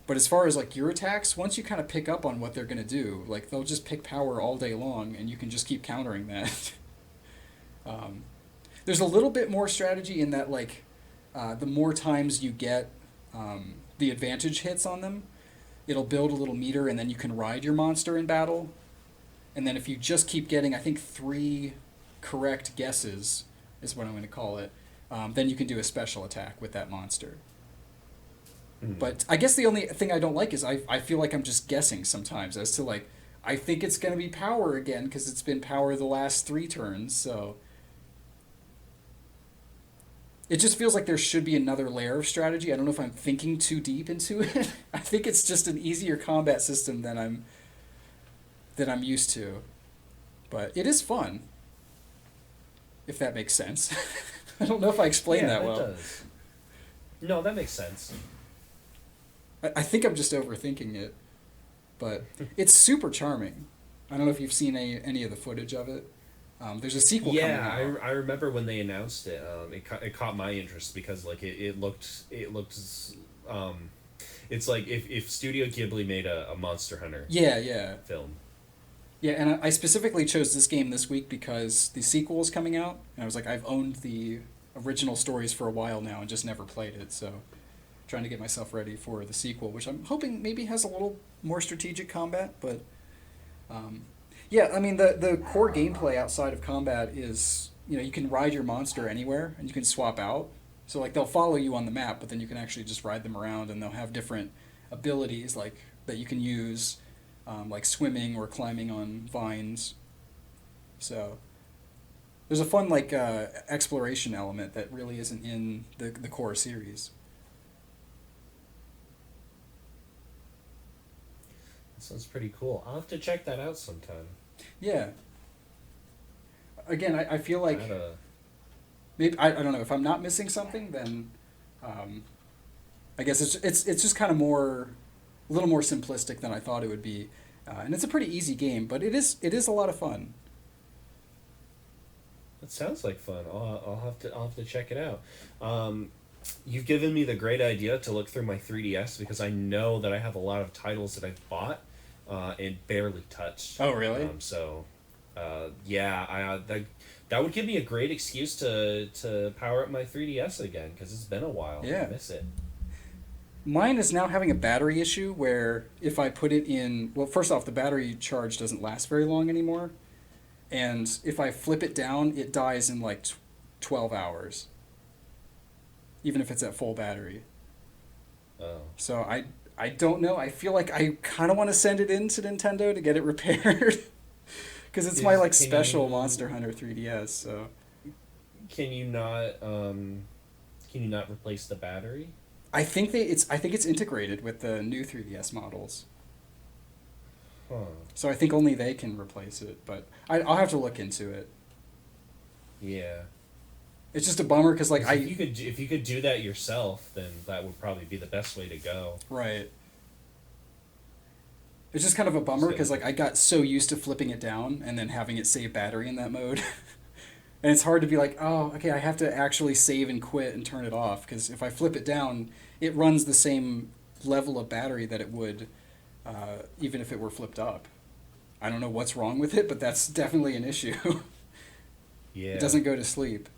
But as far as like your attacks, once you kind of pick up on what they're going to do, like they'll just pick power all day long and you can just keep countering that. There's a little bit more strategy in that like the more times you get the advantage hits on them, it'll build a little meter and then you can ride your monster in battle. And then if you just keep getting, I think 3 correct guesses is what I'm going to call it, then you can do a special attack with that monster. But I guess the only thing I don't like is I feel like I'm just guessing sometimes as to like, I think it's going to be power again because it's been power the last 3 turns, so... It just feels like there should be another layer of strategy. I don't know if I'm thinking too deep into it. I think it's just an easier combat system than I'm used to. But it is fun. If that makes sense. I don't know if I explained that well. Does. No, that makes sense. I think I'm just overthinking it. But it's super charming. I don't know if you've seen any of the footage of it. There's a sequel coming out. Yeah, I remember when they announced it. It caught my interest because like it looked it's like if Studio Ghibli made a Monster Hunter film. Yeah, and I specifically chose this game this week because the sequel is coming out, and I was like, I've owned the original stories for a while now and just never played it. So trying to get myself ready for the sequel, which I'm hoping maybe has a little more strategic combat. But yeah, I mean the core gameplay outside of combat is, you can ride your monster anywhere and you can swap out. So like they'll follow you on the map, but then you can actually just ride them around, and they'll have different abilities like that you can use, like swimming or climbing on vines. So there's a fun like exploration element that really isn't in the core series. That sounds pretty cool. I'll have to check that out sometime. Yeah. Again, I feel like maybe I don't know if I'm not missing something, then I guess it's just kind of a little more simplistic than I thought it would be, and it's a pretty easy game, but it is a lot of fun. That sounds like fun. I'll have to check it out. You've given me the great idea to look through my 3DS, because I know that I have a lot of titles that I've bought and barely touched. Oh, really? Yeah, that would give me a great excuse to power up my 3DS again, because it's been a while. Yeah. I miss it. Mine is now having a battery issue where if I put it in, well, first off, the battery charge doesn't last very long anymore. And if I flip it down, it dies in like 12 hours. Even if it's at full battery. Oh. So I don't know. I feel like I kind of want to send it in to Nintendo to get it repaired. Because it's my like special Monster Hunter 3DS, so. Can you not replace the battery? I think it's integrated with the new 3DS models. Huh. So I think only they can replace it, but I'll have to look into it. Yeah. It's just a bummer because like if you could do that yourself, then that would probably be the best way to go. Right. It's just kind of a bummer because like I got so used to flipping it down and then having it save battery in that mode. And it's hard to be like, oh, okay, I have to actually save and quit and turn it off, because if I flip it down, it runs the same level of battery that it would even if it were flipped up. I don't know what's wrong with it, but that's definitely an issue. Yeah. It doesn't go to sleep.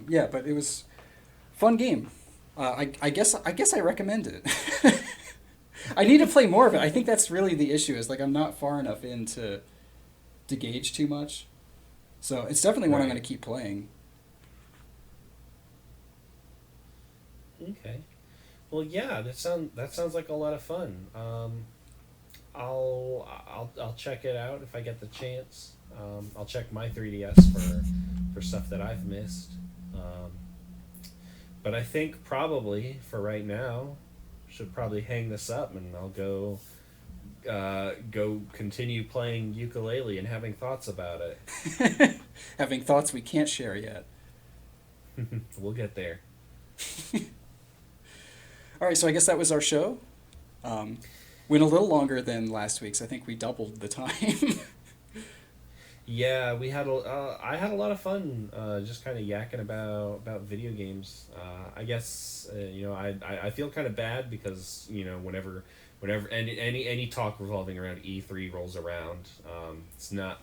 Yeah, but it was fun game. I guess I recommend it. I need to play more of it. I think that's really the issue. Is like I'm not far enough in to gauge too much. So it's definitely one I'm going to keep playing. Okay. Well, yeah, that sounds like a lot of fun. I'll check it out if I get the chance. I'll check my 3DS for stuff that I've missed. But I think probably for right now, should probably hang this up, and I'll go continue playing ukulele and having thoughts about it. Having thoughts we can't share yet. We'll get there. All right, so I guess that was our show. Went a little longer than last week's. I think we doubled the time. Yeah, we had I had a lot of fun just kind of yakking about video games. I guess I feel kind of bad because whenever any talk revolving around E3 rolls around, it's not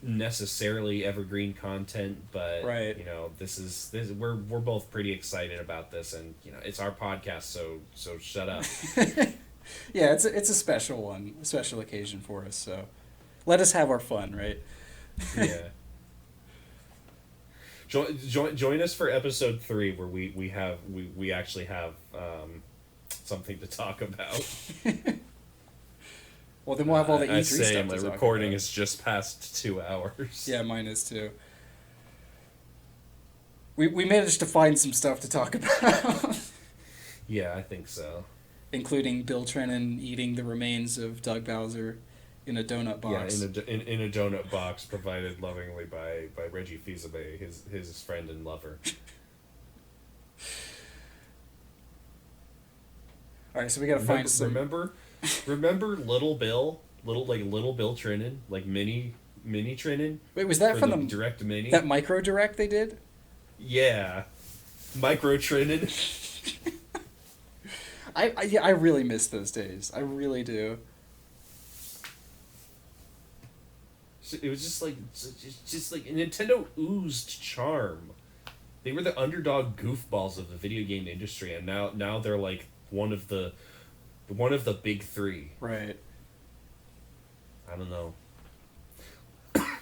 necessarily evergreen content, but right. This we're both pretty excited about this, and it's our podcast, so shut up. Yeah, it's a special one, a special occasion for us, so let us have our fun, right? Yeah. Join us for episode 3, where we actually have something to talk about. Well, then we'll have all the E3 stuff to my talk recording about. is just past 2 hours. Yeah, mine is too. We managed to find some stuff to talk about. Yeah, I think so. Including Bill Trennan eating the remains of Doug Bowser in a donut box. Yeah, in a donut box provided lovingly by Reggie Fils-Aimé, his friend and lover. All right, so we got to find some. Remember Little Bill Trennan, like mini Trennan. Wait, was that from the Direct Mini? That micro direct they did? Yeah, Micro Trennan. I really miss those days. I really do. It was just like Nintendo oozed charm. They were the underdog goofballs of the video game industry, and now they're like one of the big three. Right. I don't know.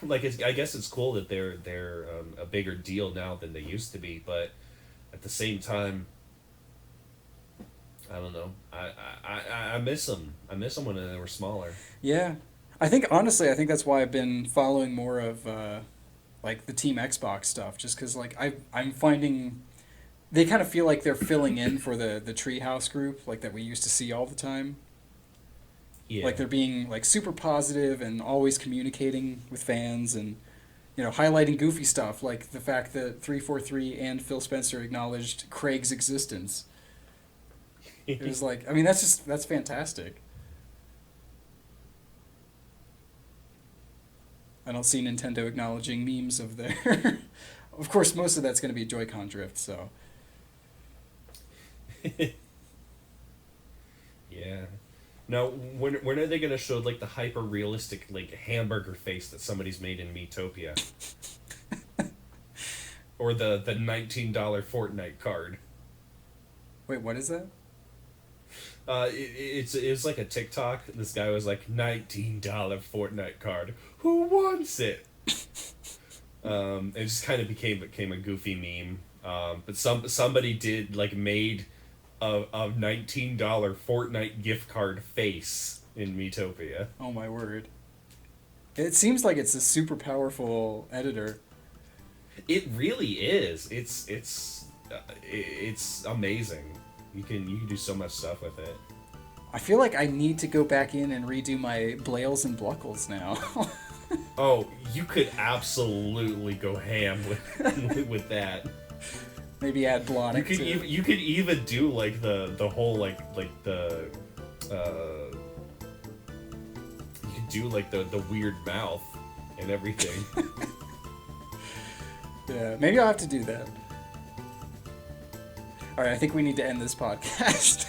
Like I guess it's cool that they're a bigger deal now than they used to be, but at the same time, I don't know. I miss them. I miss them when they were smaller. Yeah. I think that's why I've been following more of like the Team Xbox stuff, just because like I'm finding they kind of feel like they're filling in for the Treehouse group like that we used to see all the time. Yeah. Like they're being like super positive and always communicating with fans and highlighting goofy stuff like the fact that 343 and Phil Spencer acknowledged Craig's existence. It was like, I mean, that's fantastic. I don't see Nintendo acknowledging memes of their... Of course, most of that's going to be Joy-Con drift, so... Yeah. Now, when are they going to show, like, the hyper-realistic, like, hamburger face that somebody's made in Miitopia? Or the $19 Fortnite card? Wait, what is that? It's like a TikTok. This guy was like, $19 Fortnite card. Who wants it? It just kind of became a goofy meme. But somebody did like made a $19 Fortnite gift card face in Miitopia. Oh my word! It seems like it's a super powerful editor. It really is. It's amazing. You can do so much stuff with it. I feel like I need to go back in and redo my Blales and Bluckles now. Oh, you could absolutely go ham with that. Maybe add Blonic. You could even do like the whole like the you could do like the weird mouth and everything. Yeah, maybe I'll have to do that. All right, I think we need to end this podcast.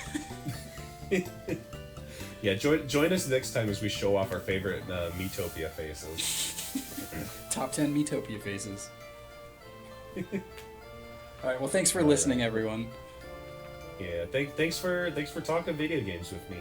Yeah, join us next time as we show off our favorite Miitopia faces. Top 10 Miitopia faces. All right, well, thanks for listening, everyone. Yeah, thanks for talking video games with me.